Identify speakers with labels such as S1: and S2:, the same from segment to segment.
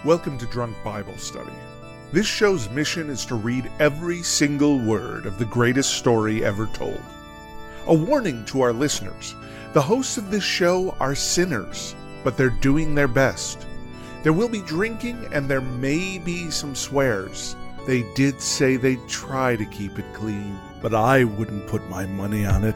S1: Welcome to Drunk Bible Study. This show's mission is to read every single word of the greatest story ever told. A warning to our listeners, the hosts of this show are sinners, but they're doing their best. There will be drinking and there may be some swears. They did say they'd try to keep it clean, but I wouldn't put my money on it.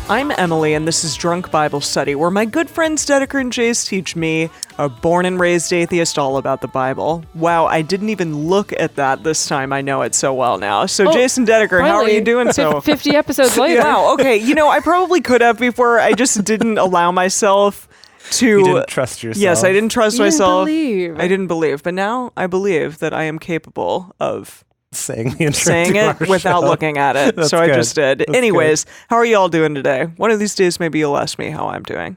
S2: I'm Emily, and this is Drunk Bible Study, where my good friends Dedeker and Jace teach me, a born and raised atheist, all about the Bible. Wow, I didn't even look at that this time. I know it so well now. So, Jason Dedeker, how are you doing so?
S3: 50 episodes later.
S2: Wow, okay. You know, I probably could have before. I just didn't allow myself to...
S4: You didn't trust yourself.
S2: Yes, I didn't trust myself.
S3: I
S2: didn't believe. But now I believe that I am capable of...
S4: saying
S2: it without looking at it. So I just did.
S4: That's
S2: Anyways, how are you all doing today? One of these days, maybe you'll ask me how I'm doing.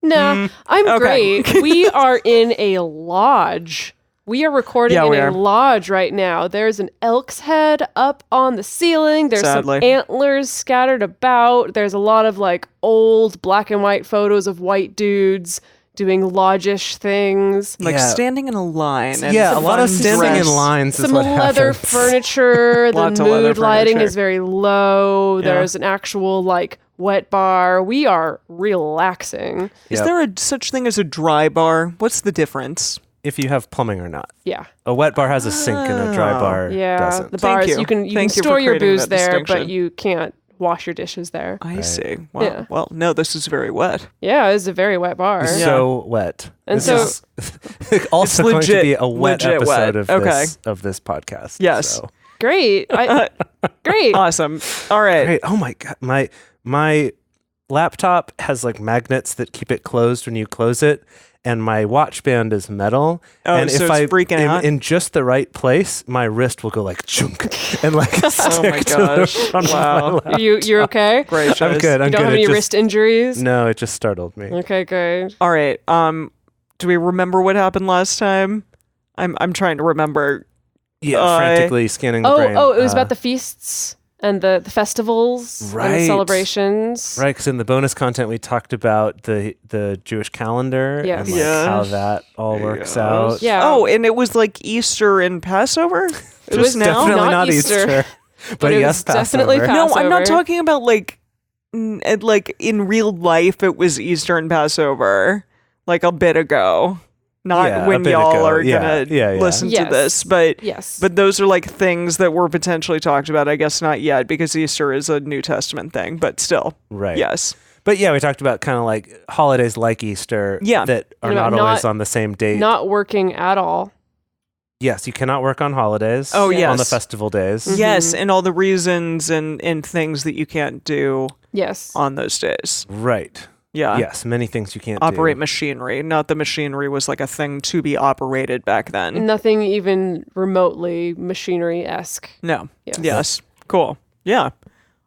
S3: Nah, I'm
S2: okay.
S3: great. We are in a lodge. We are recording in a lodge right now. There's an elk's head up on the ceiling. There's some antlers scattered about. There's a lot of like old black and white photos of white dudes doing lodge-ish things.
S2: Like standing in a line. And
S4: a lot of standing in lines
S3: some
S4: is what
S3: leather
S4: happens.
S3: furniture. The mood lighting is very low.
S2: Yeah.
S3: There's an actual like wet bar. We are relaxing.
S2: Is there such thing as a dry bar? What's the difference?
S4: If you have plumbing or not.
S3: Yeah.
S4: A wet bar has a sink and a dry bar doesn't.
S3: The bars, you can store your booze there,
S2: distinction.
S3: but you can't wash your dishes there.
S2: I see. Wow. Well, no, this is very wet.
S3: Yeah, it's a very wet bar.
S4: It's so wet.
S3: And
S4: this is also going to be a wet episode of this podcast.
S2: Yes.
S4: So.
S3: Great. Great.
S2: Awesome. All right.
S4: Great. Oh my God. My laptop has like magnets that keep it closed when you close it. And my watch band is metal.
S2: Oh,
S4: and
S2: so
S4: if
S2: it's
S4: I
S2: freaking out?
S4: in just the right place, my wrist will go like chunk and like
S2: oh my gosh. Wow.
S3: You're okay?
S2: Great.
S4: I'm good.
S3: You don't have any wrist injuries?
S4: No, it just startled me.
S3: Okay, good.
S2: All right. Do we remember what happened last time? I'm trying to remember.
S4: Yeah, frantically scanning the brain.
S3: Oh, it was about the feasts and the festivals and the celebrations.
S4: Right, because in the bonus content we talked about the Jewish calendar and how that all works out.
S3: Yeah.
S2: Oh, and it was like Easter and Passover?
S4: It was definitely not Easter. But yes,
S3: definitely
S4: Passover.
S2: No, I'm not talking about like in real life it was Easter and Passover like a bit ago. Not when y'all are gonna listen to this, but those are like things that were potentially talked about. I guess not yet because Easter is a New Testament thing, but still,
S4: right?
S2: Yes,
S4: but we talked about kind of like holidays like Easter, that are not always on the same date.
S3: Not working at all.
S4: Yes, you cannot work on holidays.
S2: Oh, yes.
S4: On the festival days.
S3: Mm-hmm.
S2: Yes, and all the reasons and things that you can't do.
S3: Yes,
S2: on those days.
S4: Right.
S2: Yeah.
S4: Yes, many things you can't
S2: operate machinery. Not the machinery was like a thing to be operated back then.
S3: Nothing even remotely machinery-esque.
S2: No. Yes. Cool. Yeah.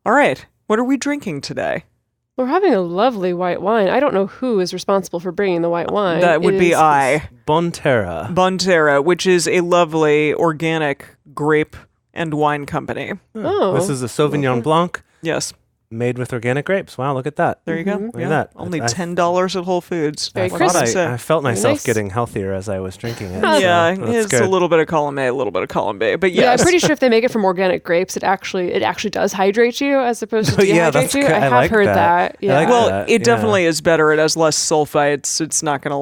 S2: All right. What are we drinking today?
S3: We're having a lovely white wine. I don't know who is responsible for bringing the white wine.
S2: That would be I.
S4: Bonterra.
S2: Bonterra, which is a lovely organic grape and wine company.
S3: Oh.
S4: This is a Sauvignon Blanc.
S2: Yes.
S4: Made with organic grapes. Wow, look at that.
S2: There you go.
S4: Look at that.
S2: Only $10 at Whole Foods.
S3: Very crisp.
S4: I felt myself getting healthier as I was drinking it.
S2: Yeah,
S4: so
S2: it's
S4: good.
S2: a little bit of column A, a little bit of column B. But yes.
S3: Yeah, I'm pretty sure if they make it from organic grapes, it actually does hydrate you as opposed to dehydrate you. I have heard that. Yeah.
S2: Well, it definitely is better. It has less sulfites. It's not going to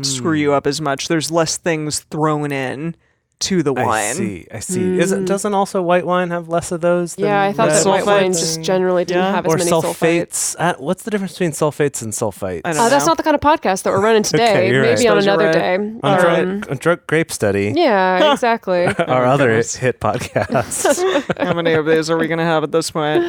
S2: screw you up as much. There's less things thrown in to the wine.
S4: I see. Doesn't also white wine have less of those?
S3: Yeah, I thought that white wine just generally didn't have as many sulfates.
S4: What's the difference between sulfates and sulfite?
S2: I don't know.
S3: That's not the kind of podcast that we're running today. Maybe on another day.
S4: On Drunk Grape Study.
S3: Yeah, exactly.
S4: Our other hit podcast.
S2: How many of these are we going to have at this point?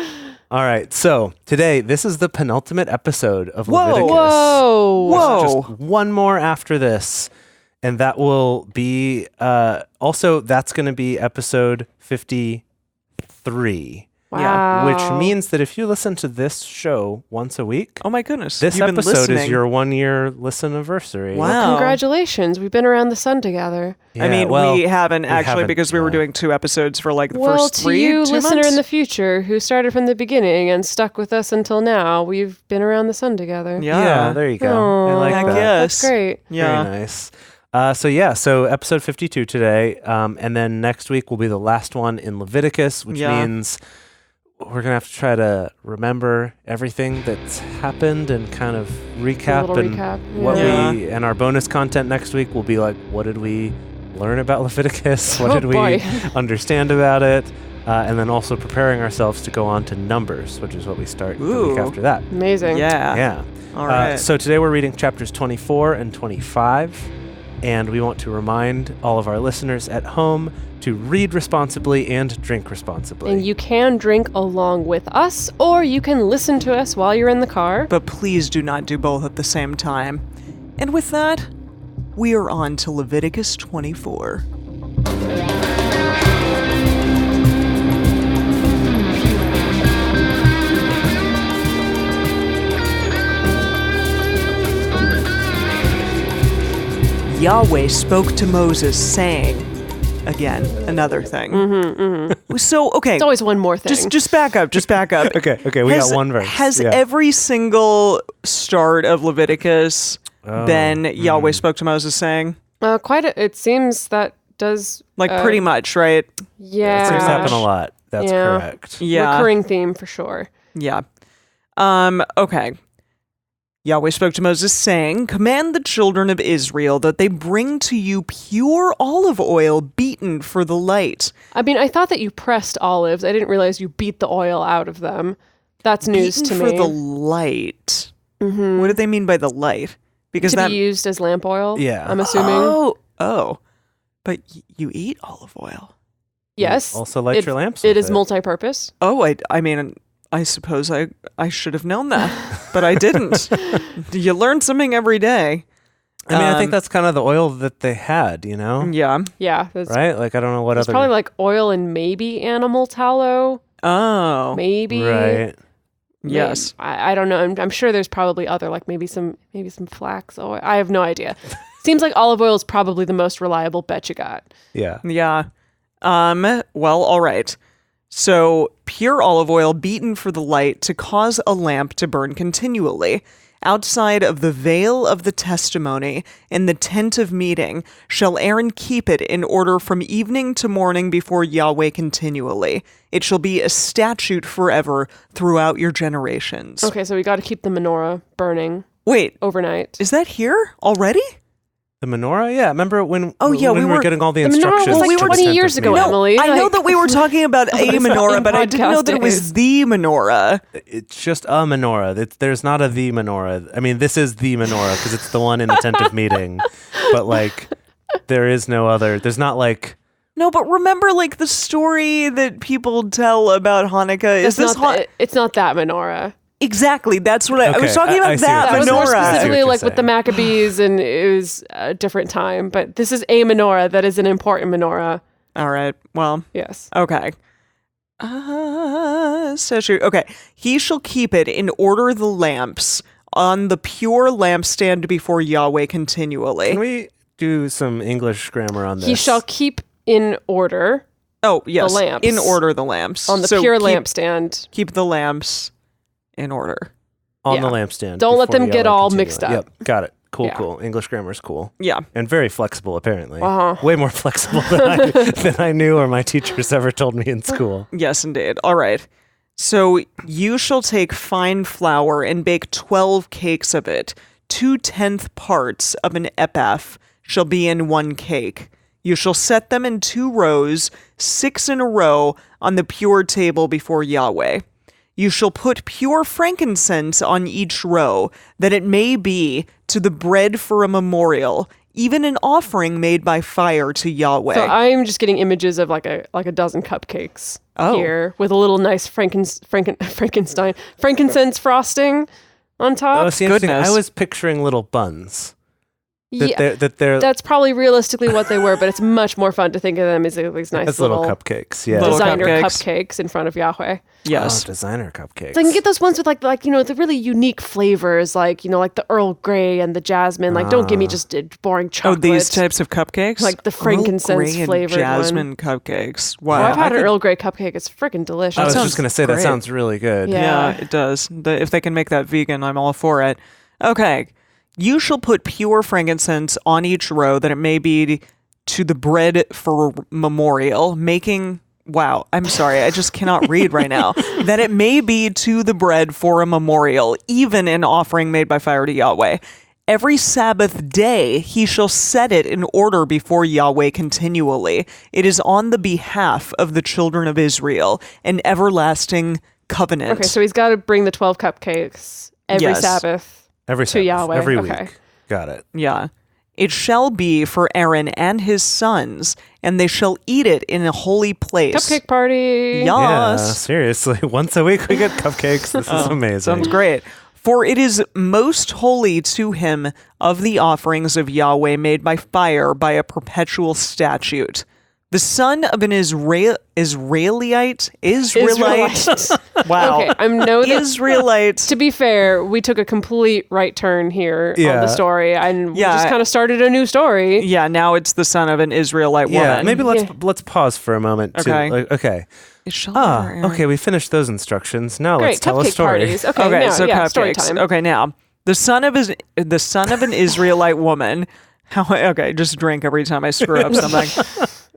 S4: All right, so today, this is the penultimate episode of Leviticus.
S3: Whoa!
S4: Just one more after this. And that will be, that's going to be episode 53.
S3: Wow.
S4: Which means that if you listen to this show once a week,
S2: oh my goodness,
S4: this episode is your 1-year listen anniversary.
S2: Wow.
S3: Well, congratulations. We've been around the sun together.
S2: Yeah, I mean, we haven't actually because we were doing 2 episodes for like the first 3
S3: to you, listener
S2: months?
S3: in the future, who started from the beginning and stuck with us until now, we've been around the sun together.
S4: Yeah, there you go. I like that.
S3: That's great.
S2: Yeah.
S4: Very nice. So episode 52 today, and then next week will be the last one in Leviticus, which means we're going to have to try to remember everything that's happened and kind of recap. What and our bonus content next week will be like, what did we learn about Leviticus? What did we understand about it? And then also preparing ourselves to go on to Numbers, which is what we start the week after that.
S3: Amazing.
S4: Yeah.
S2: All right.
S4: So today we're reading chapters 24 and 25. And we want to remind all of our listeners at home to read responsibly and drink responsibly.
S3: And you can drink along with us, or you can listen to us while you're in the car.
S2: But please do not do both at the same time. And with that, we are on to Leviticus 24. Yahweh spoke to Moses, saying, again, another thing. So, okay.
S3: It's always one more thing.
S2: Just back up.
S4: Okay, we got one verse.
S2: Has every single start of Leviticus been Yahweh spoke to Moses, saying?
S3: It seems that does...
S2: pretty much, right?
S3: Yeah.
S4: That seems to happen a lot. That's correct.
S2: Yeah.
S3: Recurring theme for sure.
S2: Yeah. Okay. Yahweh spoke to Moses, saying, command the children of Israel that they bring to you pure olive oil beaten for the light.
S3: I mean, I thought that you pressed olives. I didn't realize you beat the oil out of them. That's news to me.
S2: For the light. Mm-hmm. What do they mean by the light? Because
S3: be used as lamp oil?
S4: Yeah.
S3: I'm assuming.
S2: Oh. But you eat olive oil.
S3: Yes.
S4: Also light your lamps.
S3: It is multi-purpose.
S2: Oh, I mean... I suppose I should have known that, but I didn't. You learn something every day.
S4: I mean, I think that's kind of the oil that they had, you know?
S2: Yeah.
S3: Yeah.
S4: Right? Like, I don't know what
S3: other... It's probably like oil and maybe animal tallow.
S2: Oh.
S3: Maybe.
S4: Right.
S2: Yes.
S3: I don't know. I'm sure there's probably other, like maybe some flax oil. I have no idea. Seems like olive oil is probably the most reliable bet you got.
S4: Yeah.
S2: Yeah. Well, all right. So, pure olive oil beaten for the light to cause a lamp to burn continually. Outside of the veil of the testimony in the tent of meeting shall Aaron keep it in order from evening to morning before Yahweh continually. It shall be a statute forever throughout your generations.
S3: Okay, so we got to keep the menorah burning.
S2: Wait.
S3: Overnight.
S2: Is that here already?
S4: The menorah? Yeah. Remember when we
S2: were
S4: getting all the instructions?
S3: The menorah was like 20 years ago, Emily.
S2: I know that we were talking about a menorah, but I didn't know that it was the menorah.
S4: It's just a menorah. There's not a the menorah. I mean, this is the menorah because it's the one in the tent of meeting. But like, there is no other. There's not like...
S2: No, but remember like the story that people tell about Hanukkah?
S3: It's not that menorah.
S2: Exactly. That's what I was talking about. That menorah.
S3: Was more specifically like with the Maccabees, and it was a different time. But this is a menorah that is an important menorah.
S2: All right. Well.
S3: Yes.
S2: Okay. Okay. He shall keep it in order the lamps on the pure lampstand before Yahweh continually.
S4: Can we do some English grammar on this?
S3: He shall keep in order.
S2: Oh yes.
S3: The lamps.
S2: In order the lamps
S3: on the pure lampstand.
S2: Keep the lamps in order
S4: on the lampstand.
S3: Don't let them get all mixed up.
S4: Yep, got it. Cool. English grammar is cool.
S2: Yeah,
S4: and very flexible apparently. Way more flexible than I knew or my teachers ever told me in school.
S2: Yes, indeed. All right. So you shall take fine flour and bake 12 cakes of it. 2/10 parts of an epaph shall be in one cake. You shall set them in 2 rows, 6 in a row, on the pure table before Yahweh. You shall put pure frankincense on each row, that it may be to the bread for a memorial, even an offering made by fire to Yahweh.
S3: So I'm just getting images of like a dozen cupcakes here with a little nice frankincense frosting on top.
S4: Oh, see, I was picturing little buns.
S3: That's probably realistically what they were, but it's much more fun to think of them as these nice
S4: little cupcakes. Yeah,
S3: designer cupcakes in front of Yahweh.
S4: Yes, designer cupcakes.
S3: So I can get those ones with like the really unique flavors, like like the Earl Grey and the jasmine. Like, don't give me just boring chocolate.
S2: Oh, these types of cupcakes,
S3: like the frankincense flavored
S2: jasmine cupcakes. Wow,
S3: well, I've had an Earl Grey cupcake. It's freaking delicious.
S4: I was just gonna say that sounds really good.
S2: Yeah, it does. If they can make that vegan, I'm all for it. Okay. You shall put pure frankincense on each row, that it may be to the bread for memorial, making... Wow, I'm sorry, I just cannot read right now. That it may be to the bread for a memorial, even an offering made by fire to Yahweh. Every Sabbath day he shall set it in order before Yahweh continually. It is on the behalf of the children of Israel, an everlasting covenant.
S3: Okay, so he's got to bring the 12 cupcakes every Sabbath.
S4: Every
S3: to Yahweh.
S4: Every week. Got it.
S2: Yeah. It shall be for Aaron and his sons, and they shall eat it in a holy place.
S3: Cupcake party.
S2: Yes.
S4: Yeah, seriously. Once a week we get cupcakes. This is amazing.
S2: Sounds great. For it is most holy to him of the offerings of Yahweh made by fire by a perpetual statute. The son of an Israelite. Wow.
S3: Okay, I know that,
S2: Israelite.
S3: To be fair, we took a complete right turn here on the story, and we just kind of started a new story.
S2: Yeah, now it's the son of an Israelite woman.
S4: Yeah, maybe let's pause for a moment.
S2: Okay. Okay, we finished those instructions. Now let's tell a story.
S3: Parties. Okay,
S2: so
S3: cupcakes.
S2: Story time. Okay, now the son of an Israelite woman. Okay, just drink every time I screw up something.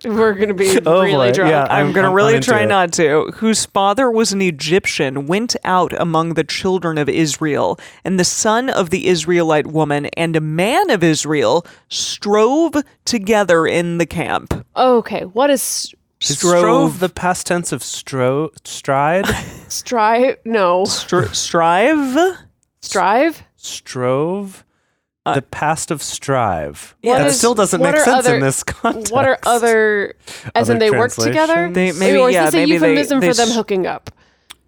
S3: We're going to be really drunk.
S2: Yeah, I'm going to really try not to. Whose father was an Egyptian, went out among the children of Israel, and the son of the Israelite woman and a man of Israel strove together in the camp.
S3: Okay, what is
S4: strove? The past tense of stride?
S3: Strive? No.
S2: Strive?
S4: Strove? The past of strive.
S2: That
S4: still doesn't make sense in this context.
S3: What are other, as in they work together?
S2: Maybe,
S3: or is this a euphemism for them hooking up?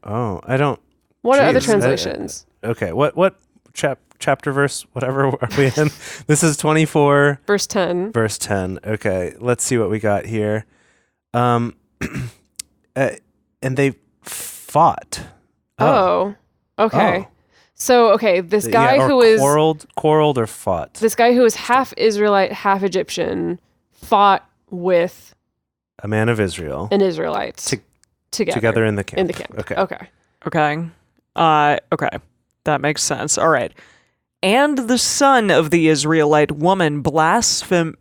S4: Oh, I don't.
S3: What are other translations?
S4: Okay, what chapter verse, whatever are we in? This is 24.
S3: Verse 10.
S4: Verse 10. Okay, let's see what we got here. And they fought.
S3: Oh, okay.
S4: Oh.
S3: So, okay, this guy who is...
S4: Quarreled or fought.
S3: This guy who is half Israelite, half Egyptian, fought with...
S4: a man of Israel.
S3: An Israelite.
S4: Together in the camp.
S3: In the camp. Okay.
S2: Okay. That makes sense. All right. And the son of the Israelite woman blasphemed.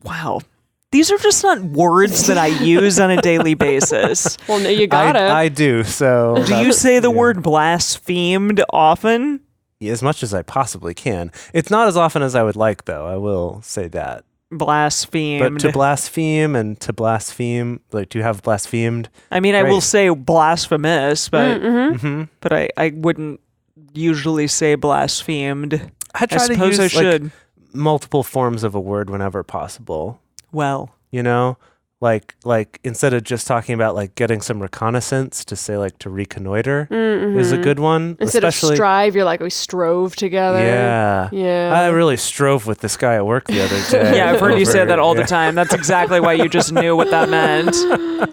S2: Wow. These are just not words that I use on a daily basis.
S3: Well, no, you gotta.
S4: I do, so...
S2: Do you say the word blasphemed often?
S4: Yeah, as much as I possibly can. It's not as often as I would like, though. I will say that.
S2: Blasphemed.
S4: But to blaspheme and to blaspheme, like, to have blasphemed...
S2: I mean, I will say blasphemous, but but I wouldn't usually say blasphemed.
S4: I try to use, I should. Multiple forms of a word whenever possible.
S2: Well,
S4: like instead of just talking about like getting some reconnaissance, to say like to reconnoiter is a good one.
S3: Instead of strive, you're like, we strove together.
S4: Yeah. I really strove with this guy at work the other day.
S2: Yeah, I've heard you say that all the time. That's exactly why you just knew what that meant.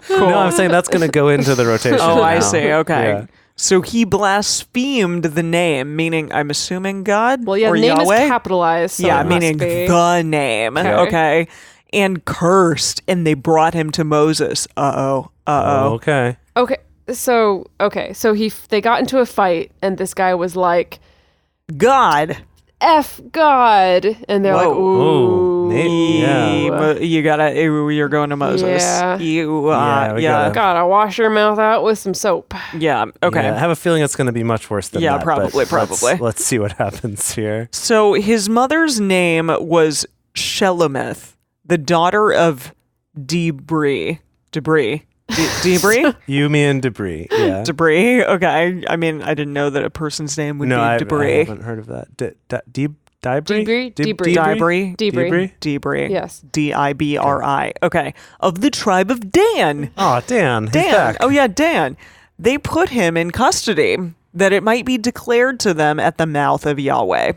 S2: Cool.
S4: No, I'm saying that's going to go into the rotation.
S2: Oh,
S4: now.
S2: I see. Okay. Yeah. So he blasphemed the name, meaning, I'm assuming God?
S3: Well, yeah,
S2: or
S3: the name
S2: Yahweh?
S3: is capitalized. So
S2: yeah, meaning the name. Okay. And cursed, and they brought him to Moses.
S4: Okay.
S3: So they got into a fight, and this guy was like,
S2: God.
S3: F God. And they're like, ooh.
S2: You're going to Moses.
S3: Yeah. Gotta wash your mouth out with some soap.
S2: Yeah, okay.
S4: Yeah, I have a feeling it's going to be much worse than that.
S2: Yeah, probably.
S4: Let's see what happens here.
S2: So his mother's name was Shelomith, the daughter of Debris.
S4: You mean Debris, yeah.
S2: Debris, okay. I mean, I didn't know that a person's name would be Debris.
S4: I haven't heard of that. Debris?
S3: Debris. Yes.
S2: Dibri. Okay. Of the tribe of Dan.
S4: Oh, Dan. He's back.
S2: Oh, yeah, Dan. They put him in custody that it might be declared to them at the mouth of Yahweh.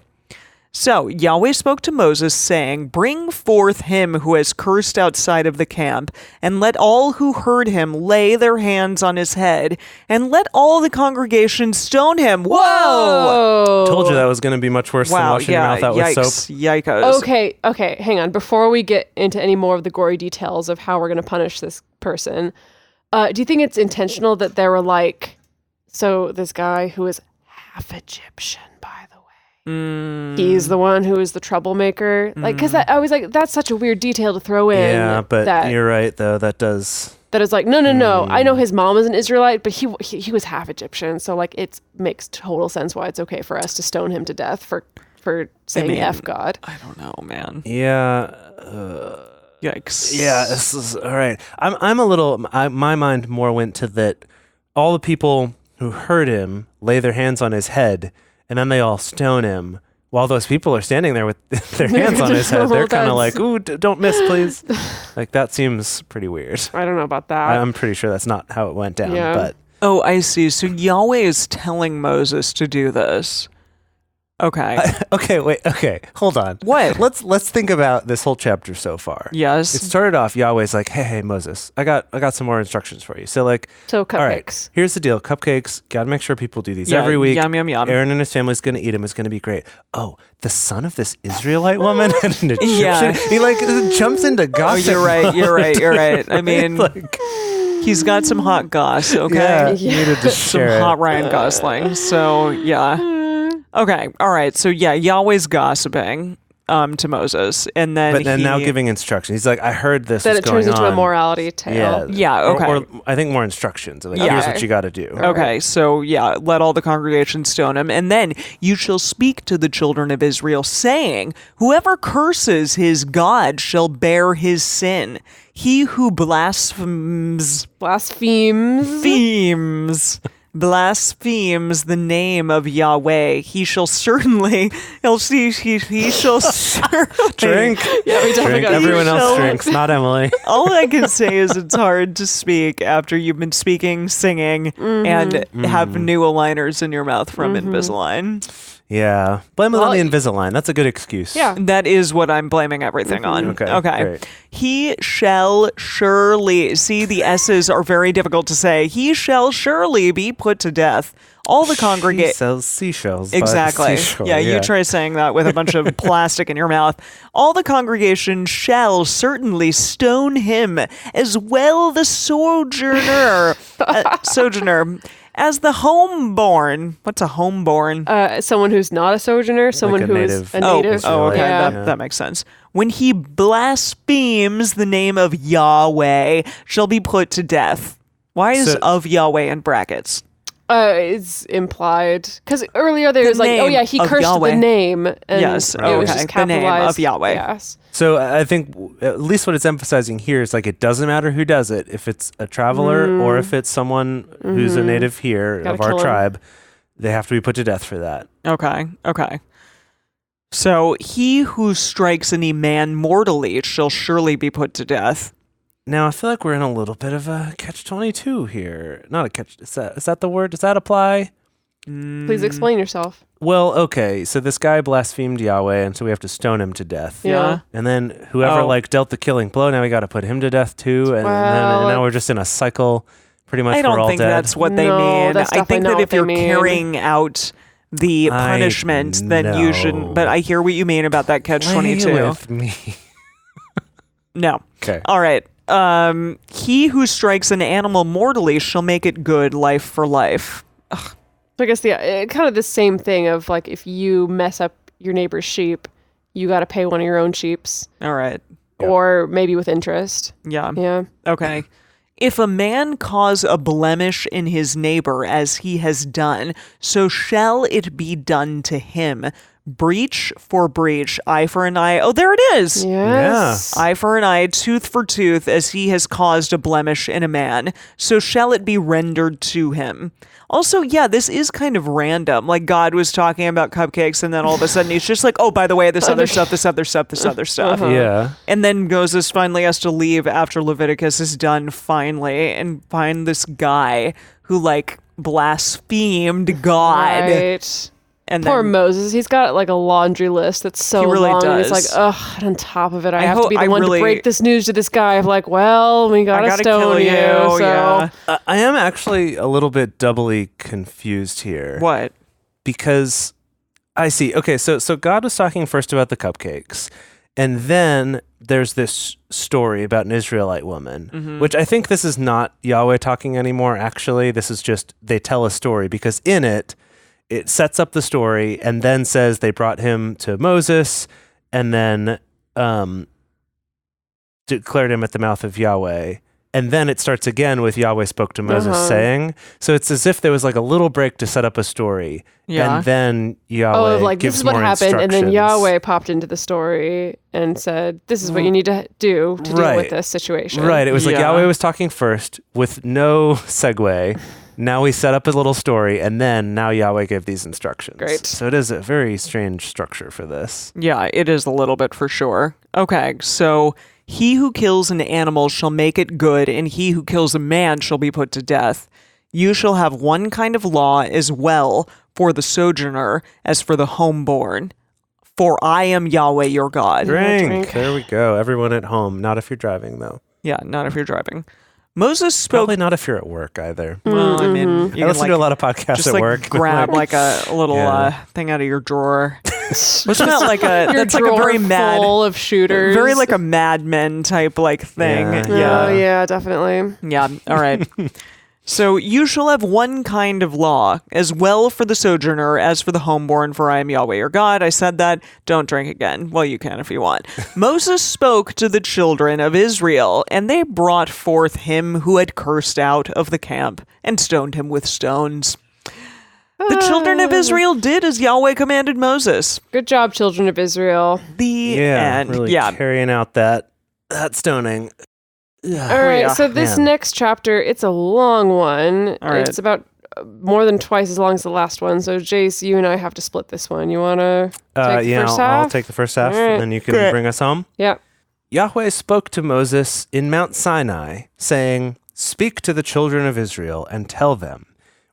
S2: So Yahweh spoke to Moses, saying, "Bring forth him who has cursed outside of the camp, and let all who heard him lay their hands on his head, and let all the congregation stone him." Whoa!
S4: Told you that was going to be much worse than washing your mouth out with soap.
S2: Yikes.
S3: Okay, hang on. Before we get into any more of the gory details of how we're going to punish this person, do you think it's intentional that there were like, so this guy who is half Egyptian, by the way, he's the one who is the troublemaker? Like, because I was like, that's such a weird detail to throw in.
S4: Yeah, but you're right, though. That is like,
S3: no. I know his mom is an Israelite, but he was half Egyptian, so like it makes total sense why it's okay for us to stone him to death for saying F God.
S2: I don't know, man.
S4: Yeah.
S2: Yikes.
S4: Yeah, this is all right. I'm a little. My mind more went to that. All the people who heard him lay their hands on his head, and then they all stone him. While those people are standing there with their hands on his head, they're kind of like, "Ooh, don't miss, please." Like that seems pretty weird.
S3: I don't know about that.
S4: I'm pretty sure that's not how it went down.
S3: Yeah.
S4: But
S2: I see. So Yahweh is telling Moses to do this. Okay.
S4: Okay, hold on.
S2: What?
S4: Let's think about this whole chapter so far.
S2: Yes.
S4: It started off, Yahweh's like, hey Moses, I got some more instructions for you. So
S3: cupcakes.
S4: All right, here's the deal. Cupcakes, gotta make sure people do these every week.
S2: Yum, yum, yum.
S4: Aaron and his family's gonna eat them. It's gonna be great. Oh, the son of this Israelite woman and an Egyptian. He jumps into gossip.
S2: Oh, you're right. I mean, he's got some hot goss, okay?
S4: Yeah. Needed to
S2: some
S4: share
S2: hot Ryan Gosling. So yeah. Okay, all right. So yeah, Yahweh's gossiping to Moses, and then
S4: now giving instructions. He's like, I heard this.
S3: That it turns into a morality tale.
S2: Yeah. Okay.
S4: Or I think more instructions. Like, here's what you got to do.
S2: Okay. So yeah, let all the congregation stone him, and then you shall speak to the children of Israel, saying, "Whoever curses his God shall bear his sin. He who blasphemes the name of Yahweh, he shall certainly
S4: drink.
S3: Yeah, we
S4: drink. Everyone else drinks, not Emily.
S2: All I can say is it's hard to speak after you've been speaking, singing, and have new aligners in your mouth from Invisalign.
S4: Yeah. Blame it on the Invisalign. That's a good excuse.
S2: Yeah. That is what I'm blaming everything on.
S4: Okay.
S2: Great. He shall surely, see, the S's are very difficult to say. He shall surely be put to death. All the congregation
S4: sells seashells.
S2: Exactly.
S4: Yeah,
S2: you try saying that with a bunch of plastic in your mouth. All the congregation shall certainly stone him, as well the sojourner. As the homeborn. What's a homeborn?
S3: Someone who's not a sojourner, someone who is a native.
S2: Oh, okay. That makes sense. When he blasphemes the name of Yahweh, shall be put to death. Why is of Yahweh in brackets?
S3: It's implied. Because earlier there was like, he cursed
S2: Yahweh.
S3: the name. And
S2: yes,
S3: it was just
S2: the name of Yahweh.
S3: Yes.
S4: So I think at least what it's emphasizing here is like it doesn't matter who does it. If it's a traveler or if it's someone who's a native here of our tribe, they have to be put to death for that.
S2: Okay. So he who strikes any man mortally shall surely be put to death.
S4: Now, I feel like we're in a little bit of a catch-22 here. Not a catch. Is that the word? Does that apply?
S3: Please explain yourself.
S4: Well, okay. So this guy blasphemed Yahweh, and so we have to stone him to death.
S3: Yeah.
S4: And then whoever dealt the killing blow, now we got to put him to death too. And now we're just in a cycle. Pretty much,
S2: I don't think
S4: dead.
S2: That's what they mean. I think that if you're carrying out the punishment, then you shouldn't. But I hear what you mean about that catch-22.
S4: With me.
S2: No.
S4: Okay.
S2: All right. He who strikes an animal mortally shall make it good, life for life. Ugh.
S3: So I guess kind of the same thing of like if you mess up your neighbor's sheep, you got to pay one of your own sheeps.
S2: All right.
S3: Or maybe with interest.
S2: Yeah.
S3: Yeah.
S2: Okay. If a man cause a blemish in his neighbor as he has done, so shall it be done to him. Breach for breach, eye for an eye. Oh, there it is.
S3: Yes.
S2: Yeah. Eye for an eye, tooth for tooth, as he has caused a blemish in a man, so shall it be rendered to him. Also, yeah, this is kind of random. Like God was talking about cupcakes, and then all of a sudden he's just like, oh, by the way, this other stuff.
S4: Uh-huh. Yeah.
S2: And then Moses finally has to leave after Leviticus is done finally and find this guy who like blasphemed God.
S3: Right.
S2: And
S3: poor Moses, he's got like a laundry list that's so
S2: really
S3: long.
S2: Does.
S3: And he's like, ugh, on top of it, I have to be the one to break this news to this guy. I'm like, well, we gotta stone you. So.
S2: Yeah.
S4: I am actually a little bit doubly confused here.
S2: What?
S4: Because I see. Okay, so God was talking first about the cupcakes, and then there's this story about an Israelite woman, which I think this is not Yahweh talking anymore, actually. This is just, they tell a story, because in it sets up the story and then says they brought him to Moses and then declared him at the mouth of Yahweh. And then it starts again with Yahweh spoke to Moses saying. So it's as if there was like a little break to set up a story. Yeah. And then Yahweh gives
S3: this is what
S4: more
S3: happened. And then Yahweh popped into the story and said, this is what you need to do to deal with this situation.
S4: Right. It was like Yahweh was talking first with no segue. Now we set up a little story, and then now Yahweh gave these instructions.
S2: Great.
S4: So it is a very strange structure for this.
S2: Yeah, it is a little bit for sure. Okay, so he who kills an animal shall make it good, and he who kills a man shall be put to death. You shall have one kind of law as well for the sojourner as for the homeborn. For I am Yahweh your God.
S4: Drink. There we go. Everyone at home. Not if you're driving, though.
S2: Yeah, not if you're driving. Moses spoke.
S4: Probably not if you're at work either.
S2: Well, I mean, you
S4: I listen to a lot of podcasts at work.
S2: Grab like a little thing out of your drawer. Wasn't that like that's like a very mad,
S3: full of shooters,
S2: very like a Mad Men type like thing.
S3: Yeah. Oh yeah, definitely.
S2: Yeah. All right. So you shall have one kind of law, as well for the sojourner as for the homeborn, for I am Yahweh your God. I said that. Don't drink again. Well, you can if you want. Moses spoke to the children of Israel, and they brought forth him who had cursed out of the camp, and stoned him with stones. The children of Israel did as Yahweh commanded Moses.
S3: Good job, children of Israel.
S2: The end.
S4: Really carrying out that stoning.
S3: All right, so this next chapter, it's a long one. Right. It's about more than twice as long as the last one. So, Jace, you and I have to split this one. You want to take the first half?
S4: I'll take the first half, and then you can bring us home.
S3: Yeah.
S4: Yahweh spoke to Moses in Mount Sinai, saying, Speak to the children of Israel and tell them,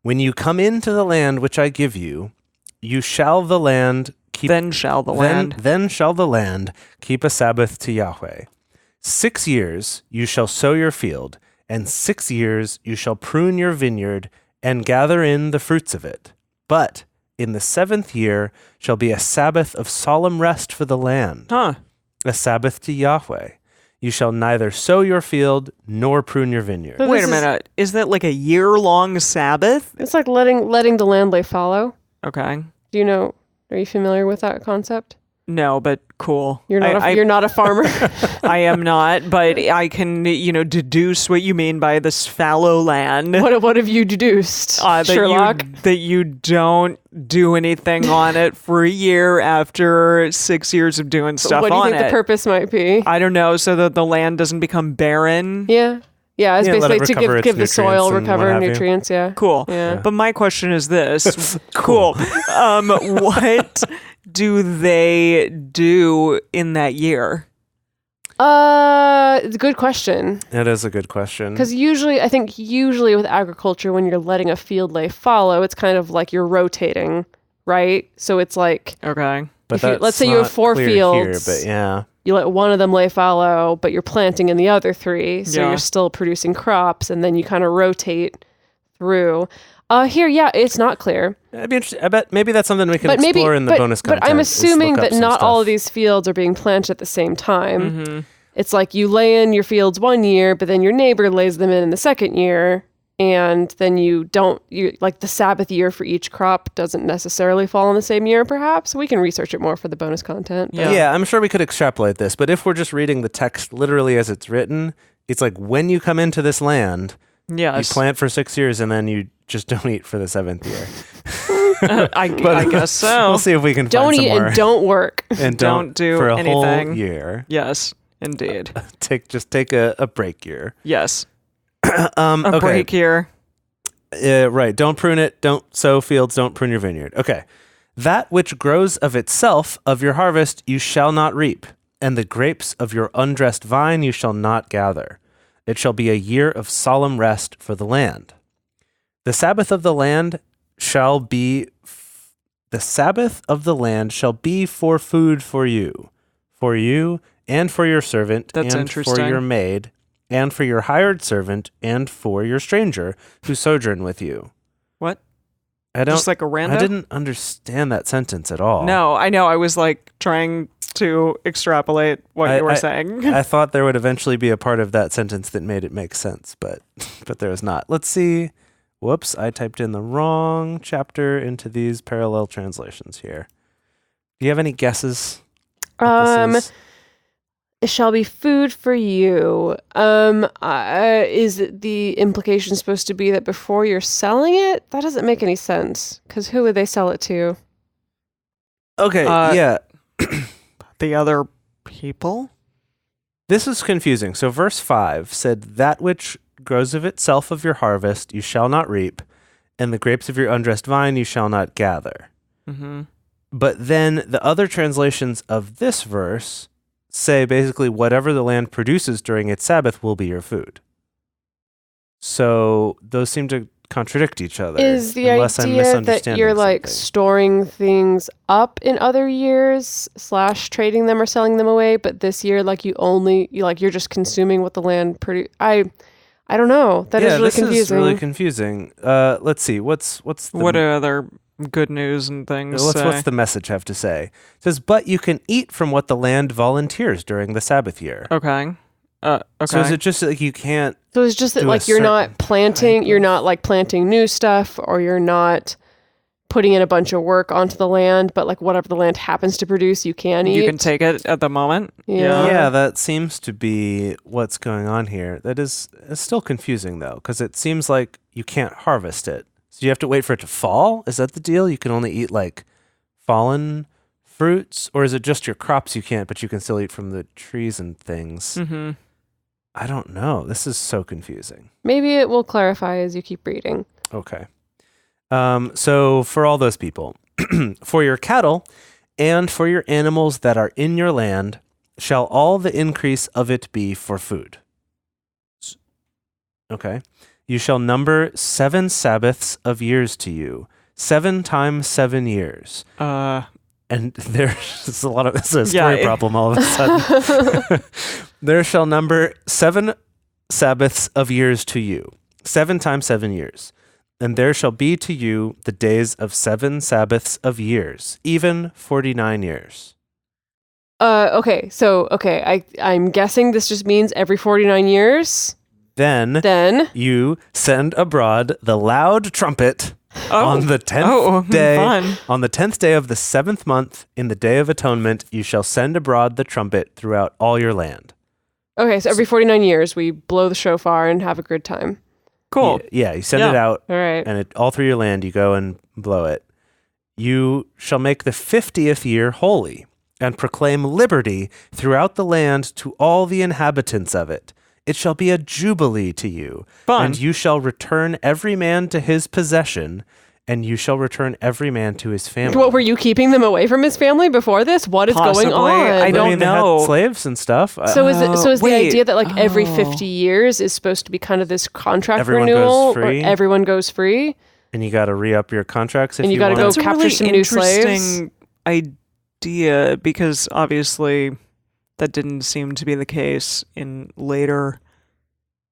S4: when you come into the land which I give you, you shall the land keep...
S2: Then shall the land
S4: keep a Sabbath to Yahweh. 6 years you shall sow your field, and 6 years you shall prune your vineyard, and gather in the fruits of it. But in the 7th year shall be a Sabbath of solemn rest for the land, a Sabbath to Yahweh. You shall neither sow your field nor prune your vineyard.
S2: Wait a minute. Is that like a year-long Sabbath?
S3: It's like letting the land lay fallow.
S2: Okay.
S3: Do you know? Are you familiar with that concept?
S2: No, but cool.
S3: You're not a farmer.
S2: I am not, but I can, deduce what you mean by this fallow land.
S3: What have you deduced, Sherlock?
S2: That you don't do anything on it for a year after 6 years of doing stuff on it.
S3: What do you think the purpose might be?
S2: I don't know, so that the land doesn't become barren.
S3: Yeah. Yeah, it's basically to give the soil recover nutrients. Yeah.
S2: Cool.
S3: Yeah.
S2: But my question is this. Cool. What do they do in that year?
S3: It's a good question.
S4: That is a good question.
S3: Because usually with agriculture, when you're letting a field lay fallow, it's kind of like you're rotating, right? So it's like,
S2: okay.
S4: But
S3: let's say you have 4 fields.
S4: Here, but yeah.
S3: You let one of them lay fallow, but you're planting in the other 3. So you're still producing crops, and then you kind of rotate through. Here, it's not clear.
S4: I'd be interested. I bet maybe that's something we can explore in the bonus content.
S3: But I'm assuming that not all of these fields are being planted at the same time.
S2: Mm-hmm.
S3: It's like you lay in your fields one year, but then your neighbor lays them in the second year, and then you like the Sabbath year for each crop doesn't necessarily fall in the same year, perhaps. We can research it more for the bonus content.
S4: Yeah, I'm sure we could extrapolate this, but if we're just reading the text literally as it's written, it's like when you come into this land, you plant for 6 years and then you just don't eat for the 7th year.
S2: I guess so.
S4: We'll see if we can
S3: don't
S4: find some
S3: eat
S4: more.
S3: And don't work.
S4: And
S2: don't do
S4: for a
S2: anything.
S4: Whole year.
S2: Yes, indeed.
S4: Take a break year.
S2: Yes.
S4: A
S2: break year.
S4: Right. Don't prune it. Don't sow fields. Don't prune your vineyard. Okay. That which grows of itself of your harvest you shall not reap, and the grapes of your undressed vine you shall not gather. It shall be a year of solemn rest for the land. The Sabbath of the land shall be The Sabbath of the land shall be for food for you and for your servant and for your maid and for your hired servant and for your stranger who sojourn with you.
S2: What?
S4: Just
S2: like a random?
S4: I didn't understand that sentence at all.
S2: No, I know. I was like trying to extrapolate what you were saying.
S4: I thought there would eventually be a part of that sentence that made it make sense, but there was not. Let's see. Whoops, I typed in the wrong chapter into these parallel translations here. Do you have any guesses?
S3: It shall be food for you. Is the implication supposed to be that before you're selling it? That doesn't make any sense. Because who would they sell it to?
S4: Okay, yeah.
S2: The other people?
S4: This is confusing. So verse 5 said, that which grows of itself of your harvest you shall not reap, and the grapes of your undressed vine you shall not gather.
S2: Mm-hmm.
S4: But then the other translations of this verse say basically whatever the land produces during its Sabbath will be your food. So those seem to contradict each other.
S3: Is the idea that you're like storing things up in other years / trading them or selling them away, but this year like you're just consuming what the land produce? I don't know. That is really confusing.
S4: Is really confusing. Let's see. What's
S2: what are other good news and things?
S4: What's the message have to say? It says, but you can eat from what the land volunteers during the Sabbath year.
S2: Okay. Okay.
S4: So is it just like you can't?
S3: So it's just that like you're not planting, you're not like planting new stuff, or you're not putting in a bunch of work onto the land, but like whatever the land happens to produce, you can eat.
S2: You can take it at the moment.
S4: Yeah, that seems to be what's going on here. It's still confusing though, because it seems like you can't harvest it. So you have to wait for it to fall? Is that the deal? You can only eat like fallen fruits? Or is it just your crops you can't, but you can still eat from the trees and things?
S2: Mm-hmm.
S4: I don't know. This is so confusing.
S3: Maybe it will clarify as you keep reading.
S4: Okay. So for all those people, for your cattle and for your animals that are in your land, shall all the increase of it be for food. Okay. You shall number 7 Sabbaths of years to you, 7 times 7 years. And there's a lot of, it's a square problem all of a sudden. There shall number 7 Sabbaths of years to you, 7 times 7 years. And there shall be to you the days of 7 Sabbaths of years, even 49 years.
S3: Okay. I'm guessing this just means every 49 years.
S4: Then you send abroad the loud trumpet on the 10th day.
S2: Fun.
S4: On the 10th day of the 7th month, in the day of atonement, you shall send abroad the trumpet throughout all your land.
S3: Okay, so every 49 years, we blow the shofar and have a good time.
S2: Cool.
S4: Yeah, you send it out,
S3: all right,
S4: and all through your land, you go and blow it. You shall make the 50th year holy, and proclaim liberty throughout the land to all the inhabitants of it. It shall be a jubilee to you.
S2: Fun.
S4: And you shall return every man to his possession, and you shall return every man to his family.
S3: What, were you keeping them away from his family before this? What is going on?
S2: I don't know.
S4: They had slaves and stuff.
S3: So is the idea that like every 50 years is supposed to be kind of this contract renewal where everyone goes free?
S4: And you got to re-up your contracts if you
S3: got to go
S2: That's
S3: capture
S2: really
S3: some new slaves.
S2: Interesting idea, because obviously that didn't seem to be the case in later.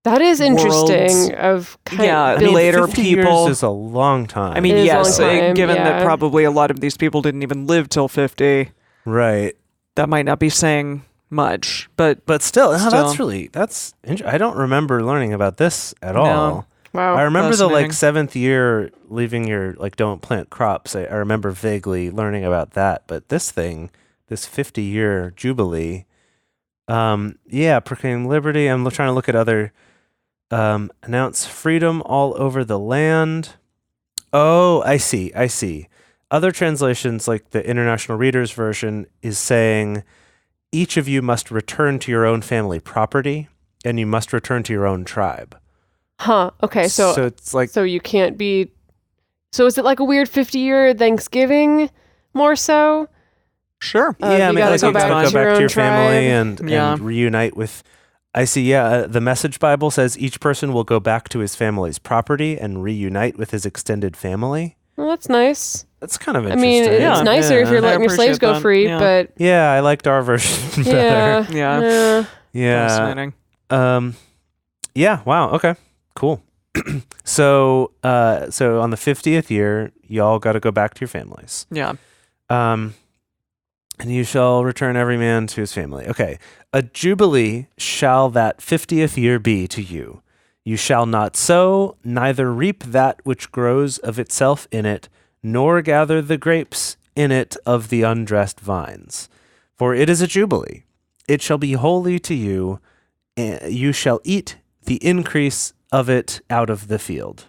S3: That is interesting.
S2: Later
S4: 50
S2: people
S4: years is a long time.
S2: I mean, yes, given that probably a lot of these people didn't even live till 50.
S4: Right.
S2: That might not be saying much, but
S4: still. That's I don't remember learning about this at all.
S3: Wow.
S4: I remember the 7th year leaving your don't plant crops. I remember vaguely learning about that, but this 50-year jubilee, proclaim liberty. I'm trying to look at other announce freedom all over the land. Oh, I see. Other translations, like the International Reader's Version, is saying each of you must return to your own family property, and you must return to your own tribe.
S3: Huh. Okay. So
S4: it's like,
S3: so you can't be. So is it like a weird 50-year Thanksgiving more so?
S2: Sure.
S3: Yeah, you gotta go back to your
S4: family and reunite with. I see. Yeah, the Message Bible says each person will go back to his family's property and reunite with his extended family.
S3: Well, that's nice.
S4: That's kind of interesting.
S3: I mean, it's nicer if you're letting your slaves go free, but...
S4: Yeah, I liked our version better.
S2: Yeah.
S4: Fascinating. Yeah, wow, okay, cool. So on the 50th year, y'all got to go back to your families.
S2: Yeah.
S4: And you shall return every man to his family. Okay. A jubilee shall that 50th year be to you. You shall not sow, neither reap that which grows of itself in it, nor gather the grapes in it of the undressed vines. For it is a jubilee. It shall be holy to you. You shall eat the increase of it out of the field.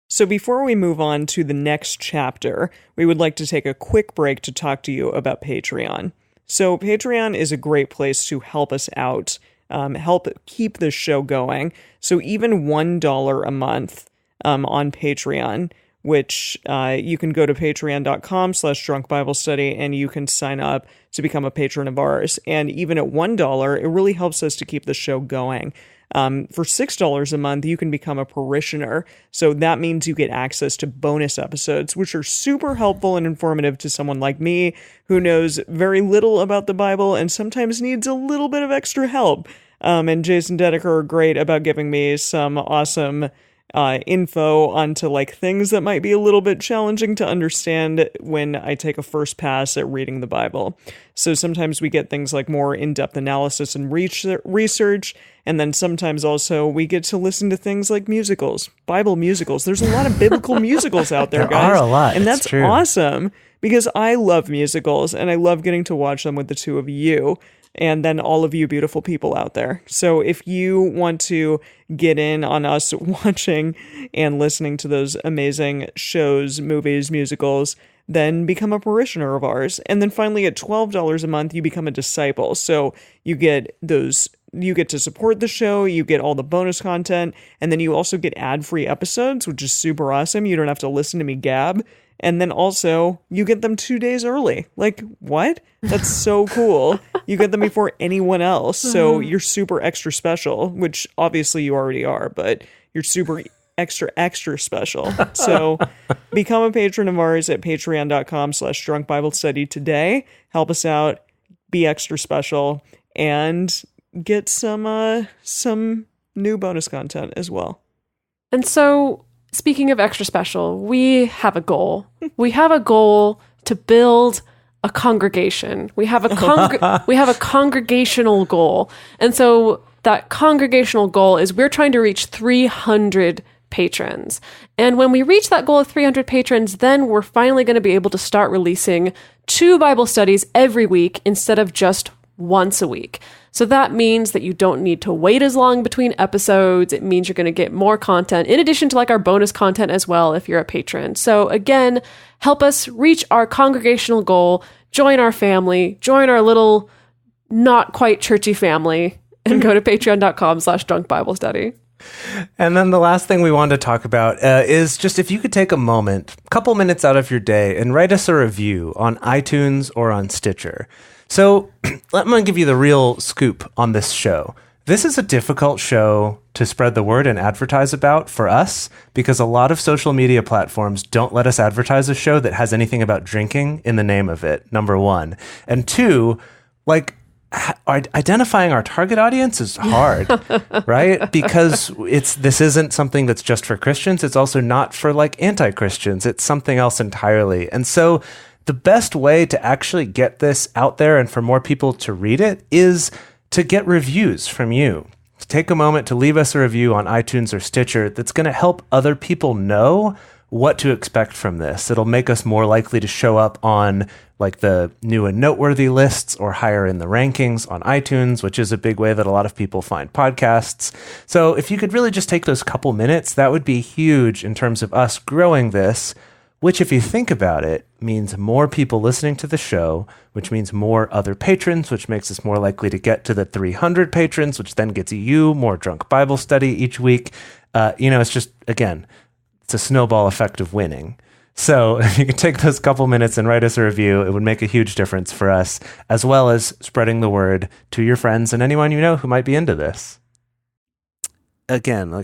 S2: So before we move on to the next chapter, we would like to take a quick break to talk to you about Patreon. So Patreon is a great place to help us out, help keep this show going. So even $1 a month on Patreon, which you can go to patreon.com/drunkbiblestudy and you can sign up to become a patron of ours. And even at $1, it really helps us to keep the show going. For $6 a month, you can become a parishioner. So that means you get access to bonus episodes, which are super helpful and informative to someone like me who knows very little about the Bible and sometimes needs a little bit of extra help. And Jason Dedeker are great about giving me some awesome info onto like things that might be a little bit challenging to understand when I take a first pass at reading the Bible. So sometimes we get things like more in-depth analysis and research, and then sometimes also we get to listen to things like musicals, Bible musicals. There's a lot of biblical musicals out there, guys.
S4: There are a lot.
S2: And that's awesome because I love musicals and I love getting to watch them with the two of you. And then all of you beautiful people out there. So if you want to get in on us watching and listening to those amazing shows, movies, musicals, then become a parishioner of ours. And then finally at $12 a month, you become a disciple. So you get to support the show, you get all the bonus content, and then you also get ad-free episodes, which is super awesome. You don't have to listen to me gab. And then also, you get them 2 days early. Like, what? That's so cool. You get them before anyone else. So you're super extra special, which obviously you already are, but you're super extra special. So become a patron of ours at patreon.com/drunkbiblestudy today. Help us out, be extra special, and get some new bonus content as well.
S3: And so... speaking of extra special, we have a goal. We have a goal to build a congregation. We have a congregational goal. And so that congregational goal is we're trying to reach 300 patrons. And when we reach that goal of 300 patrons, then we're finally going to be able to start releasing 2 Bible studies every week instead of just once a week. So that means that you don't need to wait as long between episodes. It means you're going to get more content in addition to like our bonus content as well if you're a patron. So again, help us reach our congregational goal, join our family, join our little not quite churchy family, and go to patreon.com/drunkbiblestudy.
S4: And then the last thing we wanted to talk about is just if you could take a moment, a couple minutes out of your day and write us a review on iTunes or on Stitcher. So I'm going to give you the real scoop on this show. This is a difficult show to spread the word and advertise about for us because a lot of social media platforms don't let us advertise a show that has anything about drinking in the name of it, number one. And two, like identifying our target audience is hard, right? Because this isn't something that's just for Christians. It's also not for like anti-Christians. It's something else entirely. And so the best way to actually get this out there and for more people to read it is to get reviews from you. Take a moment to leave us a review on iTunes or Stitcher that's going to help other people know what to expect from this. It'll make us more likely to show up on like the new and noteworthy lists or higher in the rankings on iTunes, which is a big way that a lot of people find podcasts. So if you could really just take those couple minutes, that would be huge in terms of us growing this, which if you think about it, means more people listening to the show, which means more other patrons, which makes us more likely to get to the 300 patrons, which then gets you more drunk Bible study each week. It's just, again, it's a snowball effect of winning. So if you could take those couple minutes and write us a review, it would make a huge difference for us, as well as spreading the word to your friends and anyone you know who might be into this. Again, we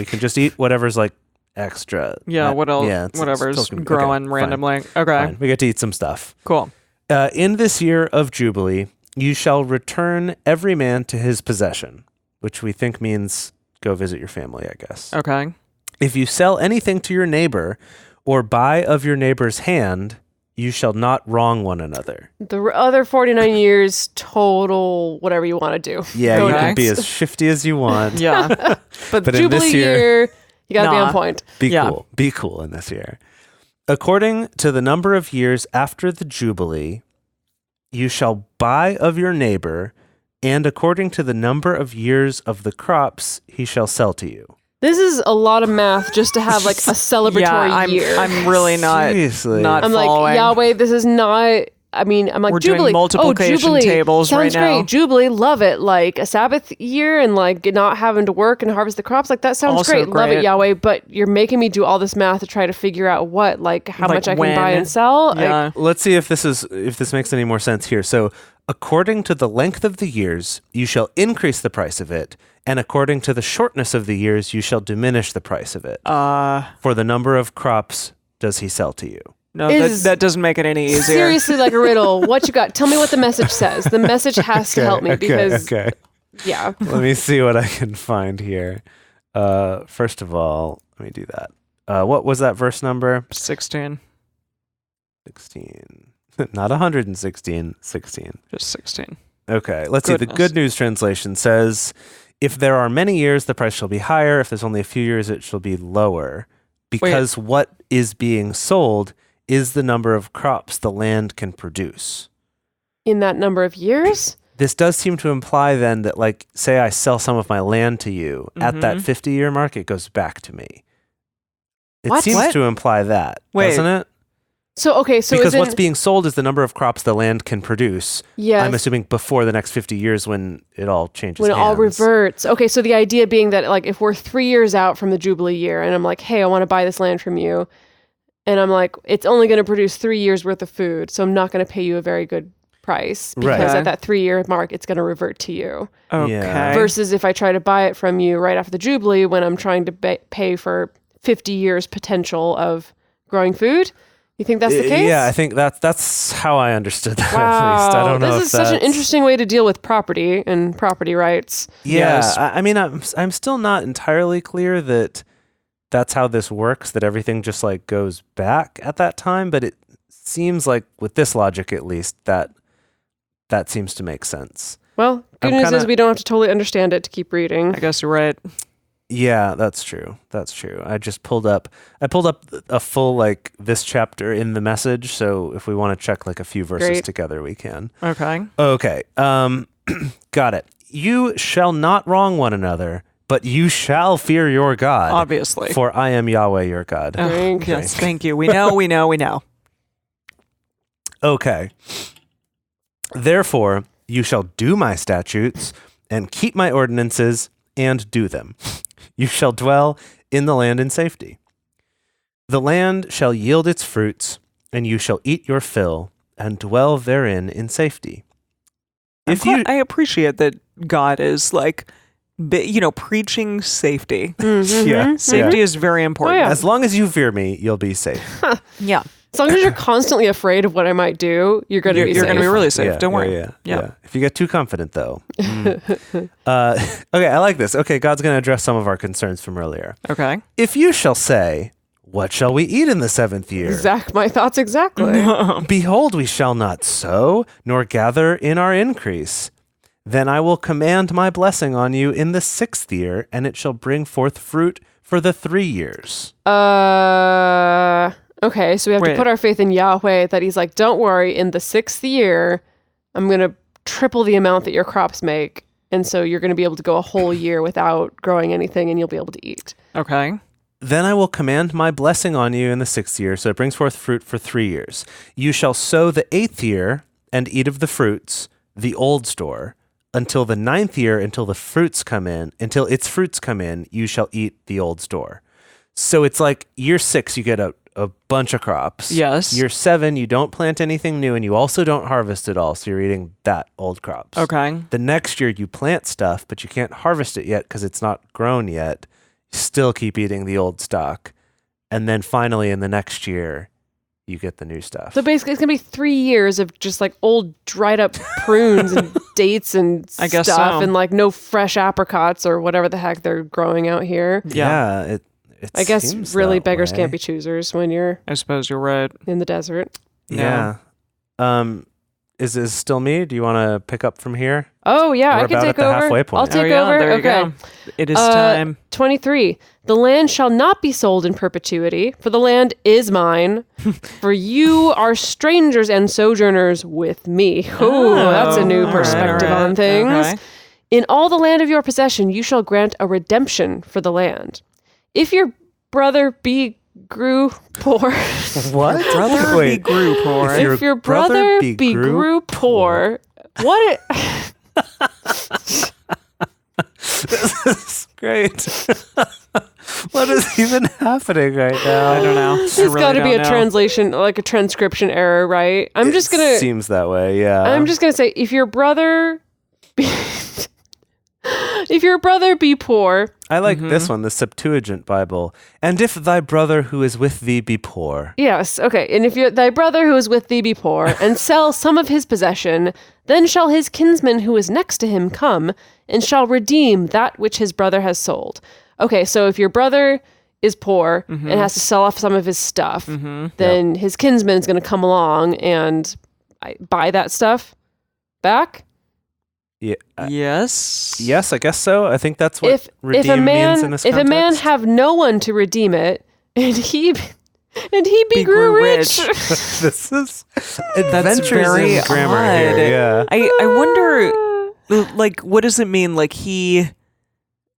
S4: can just eat whatever's like extra.
S2: Yeah, what else? Yeah, whatever's growing randomly. Okay. Fine.
S4: We get to eat some stuff.
S2: Cool.
S4: In this year of Jubilee, you shall return every man to his possession, which we think means go visit your family, I guess.
S2: Okay.
S4: If you sell anything to your neighbor or buy of your neighbor's hand, you shall not wrong one another.
S3: The other 49 years total, whatever you want to do.
S4: Yeah, you can be as shifty as you want.
S2: Yeah.
S3: but Jubilee in this year, you got to be on point.
S4: Cool. Be cool in this year. According to the number of years after the Jubilee, you shall buy of your neighbor, and according to the number of years of the crops, he shall sell to you.
S3: This is a lot of math just to have like a celebratory year.
S2: I'm really not following.
S3: I'm like, Yahweh, this is not... I'm like,
S2: we're
S3: Jubilee.
S2: Doing multiplication
S3: Jubilee
S2: tables right now.
S3: Sounds great. Jubilee, love it. Like a Sabbath year and like not having to work and harvest the crops. Like that sounds also great. Love it, Yahweh. But you're making me do all this math to try to figure out what, like how much I can buy and sell.
S2: Yeah.
S4: Let's see if this makes any more sense here. So according to the length of the years, you shall increase the price of it. And according to the shortness of the years, you shall diminish the price of it. For the number of crops does he sell to you?
S2: No, that doesn't make it any easier.
S3: Seriously, like a riddle. What you got? Tell me what the message says. The message has to help me because...
S4: Okay.
S3: Yeah.
S4: Let me see what I can find here. First of all, let me do that. What was that verse number?
S2: 16.
S4: 16. Not 116, 16.
S2: Just 16.
S4: Okay, let's see. The Good News translation says, if there are many years, the price shall be higher. If there's only a few years, it shall be lower. Because what is being sold is the number of crops the land can produce.
S3: In that number of years?
S4: This does seem to imply then that, like, say I sell some of my land to you, at that 50-year mark, it goes back to me. It seems to imply that, doesn't it?
S3: So
S4: because what's being sold is the number of crops the land can produce.
S3: Yes.
S4: I'm assuming before the next 50 years when it all changes
S3: When it
S4: hands.
S3: all reverts. Okay, so the idea being that like if we're 3 years out from the Jubilee year and I'm like, hey, I want to buy this land from you. And I'm like, it's only going to produce 3 years worth of food. So I'm not going to pay you a very good price because at that 3-year mark, it's going to revert to you.
S2: Okay. Yeah.
S3: Versus if I try to buy it from you right after the Jubilee when I'm trying to pay for 50 years potential of growing food. You think that's the case?
S4: Yeah, I think that's how I understood that.
S3: Wow.
S4: At least I don't know.
S3: This is such an interesting way to deal with property and property rights.
S4: Yeah, yes. I mean, I'm still not entirely clear that that's how this works. That everything just like goes back at that time, but it seems like with this logic, at least, that seems to make sense.
S3: Well, good news is we don't have to totally understand it to keep reading.
S2: I guess you're right.
S4: Yeah, that's true. I pulled up a full like this chapter in the Message, so if we want to check like a few verses together, we can. Okay. Got it. You shall not wrong one another, but you shall fear your God.
S2: Obviously.
S4: For I am Yahweh your God.
S2: Yes, thank you. We know.
S4: Okay. Therefore, you shall do my statutes and keep my ordinances and do them. You shall dwell in the land in safety. The land shall yield its fruits, and you shall eat your fill, and dwell therein in safety.
S2: I appreciate that God is like, preaching safety.
S3: Mm-hmm.
S4: Yeah,
S2: safety is very important.
S3: Oh, yeah.
S4: As long as you fear me, you'll be safe.
S2: Yeah.
S3: As long as you're constantly afraid of what I might do, you're going to be
S2: really safe.
S4: Yeah,
S2: Don't worry.
S4: Yeah. If you get too confident, though. Okay, I like this. Okay, God's going to address some of our concerns from earlier.
S2: Okay.
S4: If you shall say, what shall we eat in the 7th year?
S3: My thoughts exactly.
S4: Behold, we shall not sow, nor gather in our increase. Then I will command my blessing on you in the 6th year, and it shall bring forth fruit for the 3 years.
S3: Okay, so we have to put our faith in Yahweh that he's like, don't worry, in the 6th year, I'm going to triple the amount that your crops make. And so you're going to be able to go a whole year without growing anything and you'll be able to eat.
S2: Okay.
S4: Then I will command my blessing on you in the 6th year, so it brings forth fruit for 3 years. You shall sow the 8th year and eat of the fruits, the old store, until the 9th year, until its fruits come in, you shall eat the old store. So it's like year 6, you get a bunch of crops.
S2: Yes.
S4: Year 7, you don't plant anything new, and you also don't harvest it all, so you're eating that old crops.
S2: Okay.
S4: The next year, you plant stuff, but you can't harvest it yet because it's not grown yet. You still keep eating the old stock. And then finally in the next year, you get the new stuff.
S3: So basically, it's going to be 3 years of just like old dried up prunes and dates and stuff and like no fresh apricots or whatever the heck they're growing out here.
S4: Yeah.
S3: I guess really beggars can't be choosers when you're...
S2: I suppose you're right.
S3: ...in the desert.
S4: Yeah. Is it still me? Do you want to pick up from here?
S3: Oh, yeah, I can take over.
S4: Halfway point.
S3: I'll take over.
S2: There you go. It is time.
S3: 23. The land shall not be sold in perpetuity, for the land is mine. For you are strangers and sojourners with me. Ooh, that's a new perspective on things. Okay. In all the land of your possession, you shall grant a redemption for the land. If your brother grew poor.
S4: What?
S2: Brother be grew poor.
S3: If your brother be grew poor. What?
S4: This is great. What is even happening right now?
S2: I don't know.
S3: There's got to be a translation, like a transcription error, right?
S4: Seems that way, yeah.
S3: I'm just gonna say, if your brother be poor.
S4: I like this one, the Septuagint Bible. And if thy brother who is with thee be poor.
S3: Yes, okay. And if thy brother who is with thee be poor, and sell some of his possession, then shall his kinsman who is next to him come, and shall redeem that which his brother has sold. Okay, so if your brother is poor and has to sell off some of his stuff, then his kinsman is going to come along and buy that stuff back.
S4: Yeah.
S2: Yes.
S4: Yes, I guess so. I think that's what redeem means in this context.
S3: If a man have no one to redeem it, and he grew rich.
S4: This is
S2: that's very
S4: in grammar
S2: odd.
S4: Here, yeah.
S2: I wonder, like, what does it mean? Like, he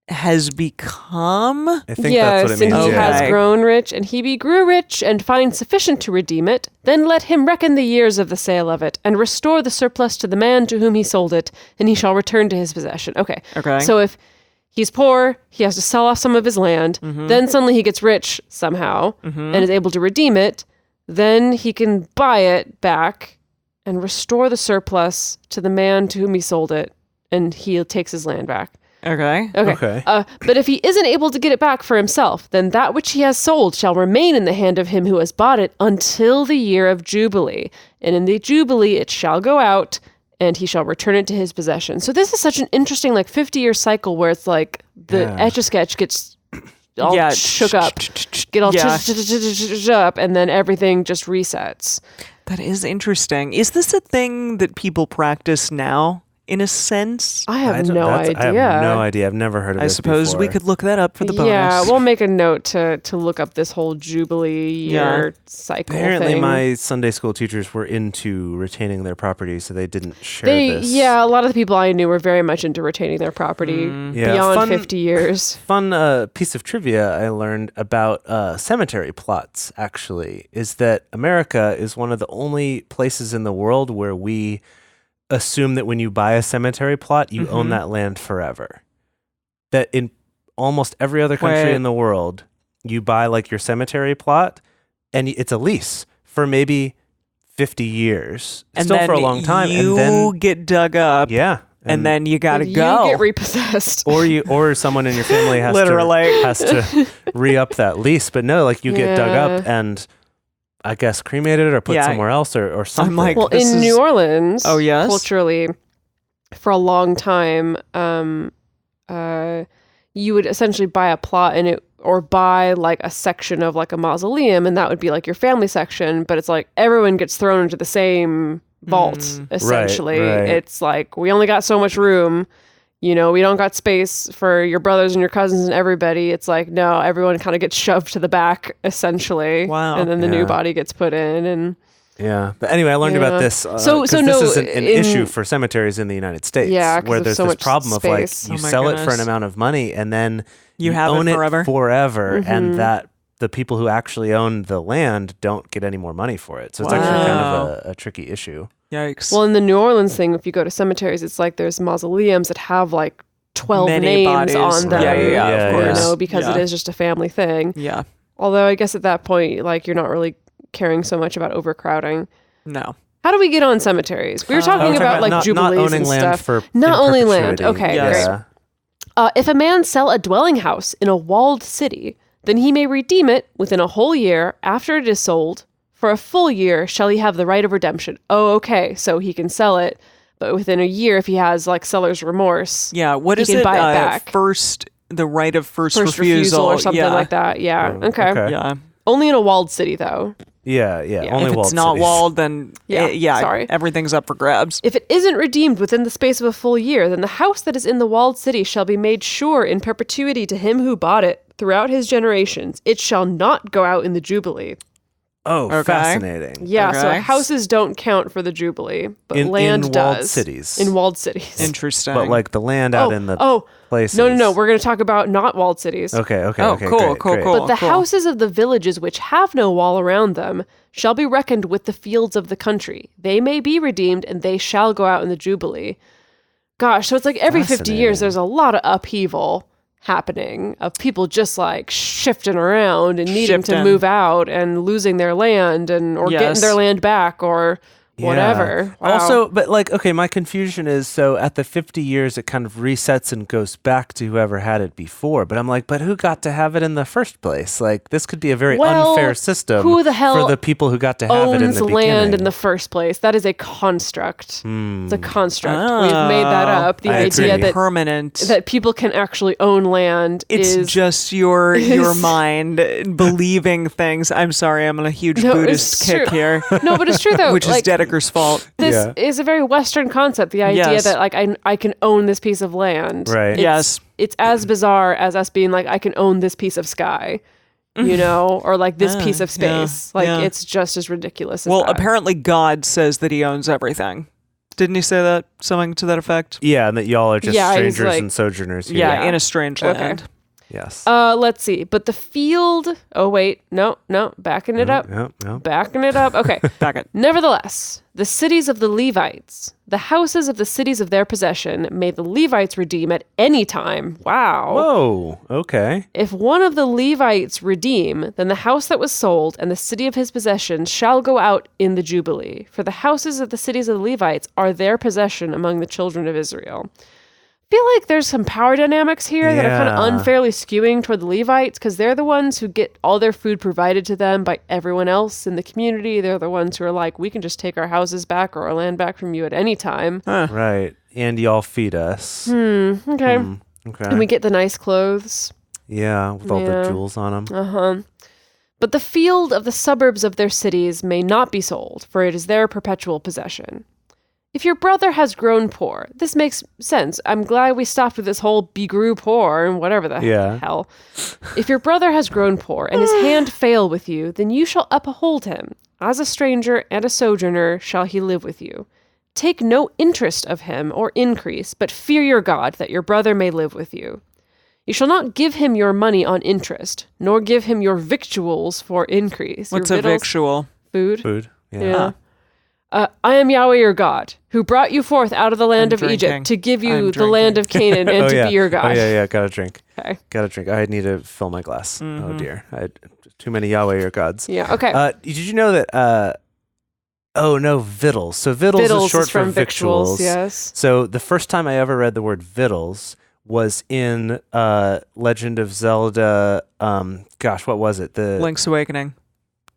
S2: has become?
S4: I think that's what it means.
S3: And he has grown rich, and he grew rich, and find sufficient to redeem it. Then let him reckon the years of the sale of it, and restore the surplus to the man to whom he sold it, and he shall return to his possession. Okay. So if he's poor, he has to sell off some of his land, then suddenly he gets rich somehow, and is able to redeem it, then he can buy it back, and restore the surplus to the man to whom he sold it, and he takes his land back.
S2: Okay.
S3: But if he isn't able to get it back for himself, then that which he has sold shall remain in the hand of him who has bought it until the year of Jubilee. And in the Jubilee it shall go out, and he shall return it to his possession. So this is such an interesting 50-year cycle where it's like the Etch-a-Sketch gets all shook up, up, and then everything just resets.
S2: That is interesting. Is this a thing that people practice now? In a sense,
S3: I have no idea.
S4: I have no idea. I've never heard of this before.
S2: I suppose we could look that up for the bonus.
S3: Yeah, we'll make a note to look up this whole Jubilee year cycle
S4: Apparently
S3: thing.
S4: my Sunday school teachers were into retaining their property, so they didn't share this.
S3: Yeah, a lot of the people I knew were very much into retaining their property beyond 50 years.
S4: Fun piece of trivia I learned about cemetery plots, actually, is that America is one of the only places in the world where we assume that when you buy a cemetery plot, you own that land forever. That in almost every other country in the world, you buy your cemetery plot and it's a lease for maybe 50 years.
S2: And
S4: still for a long time.
S2: You
S4: and then
S2: get dug up.
S4: Yeah.
S2: And then you gotta go.
S3: You get repossessed.
S4: Or someone in your family has to re-up that lease. But no, you get dug up and I guess cremated or put somewhere else or something.
S3: Well, in New Orleans,
S2: culturally,
S3: for a long time, you would essentially buy a plot or buy a section of a mausoleum, and that would be your family section. But it's everyone gets thrown into the same vault. Essentially,
S4: right.
S3: It's we only got so much room. We don't got space for your brothers and your cousins and everybody. It's no, everyone kind of gets shoved to the back, essentially.
S2: Wow.
S3: And then the new body gets put in. And
S4: yeah. But anyway, I learned about this. So this is an issue for cemeteries in the United States.
S3: Yeah,
S4: where there's this problem
S3: space.
S4: of you sell it for an amount of money and then
S2: you have
S4: own
S2: it forever.
S4: And that the people who actually own the land don't get any more money for it. So it's actually kind of a tricky issue.
S2: Yikes.
S3: Well, in the New Orleans thing, if you go to cemeteries, it's there's mausoleums that have 12
S2: many
S3: names
S2: bodies
S3: on them.
S2: Yeah,
S3: of course. Because it is just a family thing.
S2: Yeah.
S3: Although I guess at that point, you're not really caring so much about overcrowding.
S2: No.
S3: How do we get on cemeteries? We were talking about jubilees
S4: not owning
S3: and
S4: land
S3: stuff. Not owning land. Okay,
S2: yes.
S3: great. If a man sell a dwelling house in a walled city, Then he may redeem it within a whole year after it is sold. For a full year shall he have the right of redemption. Oh, okay, so he can sell it, but within a year, if he has like seller's remorse,
S2: what is
S3: he can
S2: it?
S3: Buy it back.
S2: The right of first refusal
S3: or something like that. Yeah. Okay.
S2: Yeah.
S3: Only in a walled city, though.
S4: Yeah. Only
S2: if it's not walled, then
S3: sorry,
S2: everything's up for grabs.
S3: If it isn't redeemed within the space of a full year, then the house that is in the walled city shall be made sure in perpetuity to him who bought it throughout his generations. It shall not go out in the Jubilee.
S4: Oh, okay. Fascinating.
S3: Yeah, so houses don't count for the Jubilee, but land does. In walled cities.
S2: Interesting.
S4: But like the land out in the places.
S3: No. We're going to talk about not walled cities.
S4: Okay.
S2: Cool.
S3: But the houses of the villages which have no wall around them shall be reckoned with the fields of the country. They may be redeemed, and they shall go out in the Jubilee. Gosh, so it's like every 50 years there's a lot of upheaval happening of people just like shifting around and needing to move out and losing their land or getting their land back or whatever.
S4: Wow. Also, but like, okay, my confusion is, so at the 50 years, it kind of resets and goes back to whoever had it before. But I'm like, but who got to have it in the first place? Like, this could be a very unfair system
S3: who the hell
S4: for the people who got to have it in the beginning.
S3: Land in the first place. That is a construct. It's a construct. We've made that up. The idea that
S2: permanent,
S3: that people can actually own land
S2: is just your mind believing things. I'm sorry, I'm on a huge Buddhist kick here.
S3: No, but it's true though.
S2: Which is Dedeker's fault.
S3: This is a very Western concept. The idea that like I can own this piece of land.
S4: Right.
S3: It's as bizarre as us being like I can own this piece of sky. You know, or like this piece of space. It's just as ridiculous as that.
S2: Apparently God says that he owns everything. Didn't he say that? Something to that effect?
S4: Yeah, and that y'all are just strangers and sojourners here.
S2: Yeah, in a strange land.
S4: Yes.
S3: Let's see. But the field... Oh, wait. No. Backing it up.
S4: No.
S3: Backing it up. Okay.
S2: Back it.
S3: Nevertheless, the cities of the Levites, the houses of the cities of their possession, may the Levites redeem at any time. Wow.
S4: Whoa. Okay.
S3: If one of the Levites redeem, then the house that was sold and the city of his possession shall go out in the Jubilee. For the houses of the cities of the Levites are their possession among the children of Israel. I feel like there's some power dynamics here that are kind of unfairly skewing toward the Levites because they're the ones who get all their food provided to them by everyone else in the community. They're the ones who are like, we can just take our houses back or our land back from you at any time.
S4: Right. And y'all feed us.
S3: Okay.
S4: Okay.
S3: And we get the nice clothes.
S4: Yeah, with all the jewels on them.
S3: But the field of the suburbs of their cities may not be sold, for it is their perpetual possession. If your brother has grown poor, this makes sense. I'm glad we stopped with this whole be grew poor and whatever the hell. If your brother has grown poor and his hand fail with you, then you shall uphold him. As a stranger and a sojourner shall he live with you. Take no interest of him or increase, but fear your God that your brother may live with you. You shall not give him your money on interest, nor give him your victuals for increase.
S2: What's a victual?
S3: Food.
S4: Food.
S3: Yeah. I am Yahweh your God, who brought you forth out of the land of Egypt to give you the land of Canaan and to be your God.
S4: Oh, yeah. Got a drink.
S3: Okay.
S4: Got a drink. I need to fill my glass. Oh, dear. I had too many Yahweh your gods.
S3: Yeah, okay.
S4: Did you know that... victuals. So victuals is short for victuals.
S3: Yes.
S4: So the first time I ever read the word victuals was in Legend of Zelda... what was it?
S2: Link's Awakening.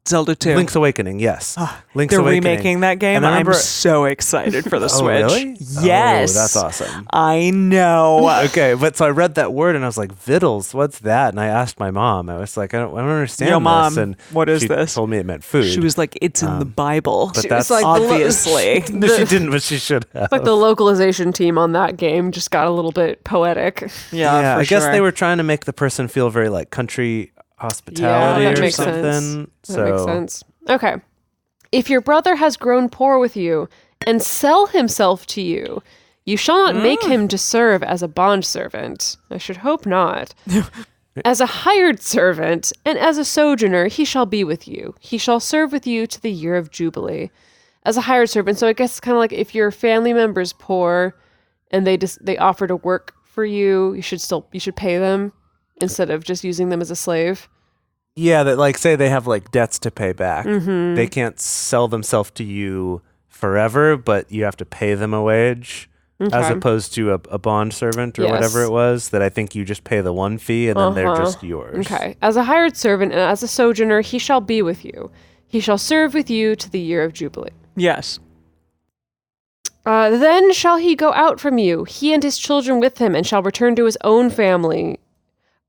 S2: Zelda 2.
S4: Link's Awakening, yes.
S2: Link's Awakening. They're remaking that game. I'm so excited for the Switch.
S4: Really?
S2: Yes.
S4: Oh, that's awesome.
S2: I know.
S4: Okay, but so I read that word and I was like, victuals, what's that? And I asked my mom. I was like, I don't understand this.
S2: Mom,
S4: and
S2: what is
S4: she
S2: this?
S4: Told me it meant food.
S2: She was like, it's in the Bible.
S4: But
S3: she
S4: that's
S3: was like,
S2: obviously.
S4: No, she didn't, but she should have.
S3: It's like the localization team on that game just got a little bit poetic.
S2: Yeah,
S4: I guess they were trying to make the person feel very like country hospitality or something.
S3: That makes sense. Okay. If your brother has grown poor with you and sell himself to you, you shall not make him to serve as a bondservant. I should hope not. As a hired servant and as a sojourner, he shall be with you. He shall serve with you to the year of Jubilee. As a hired servant, so I guess it's kind of like if your family member's poor and they offer to work for you, you should pay them instead of just using them as a slave.
S4: Yeah, that like say they have like debts to pay back. Mm-hmm. They can't sell themselves to you forever, but you have to pay them a wage as opposed to a bond servant or whatever it was, that I think you just pay the one fee and then they're just yours.
S3: Okay. As a hired servant and as a sojourner, he shall be with you. He shall serve with you to the year of Jubilee.
S2: Yes.
S3: Then shall he go out from you, he and his children with him, and shall return to his own family.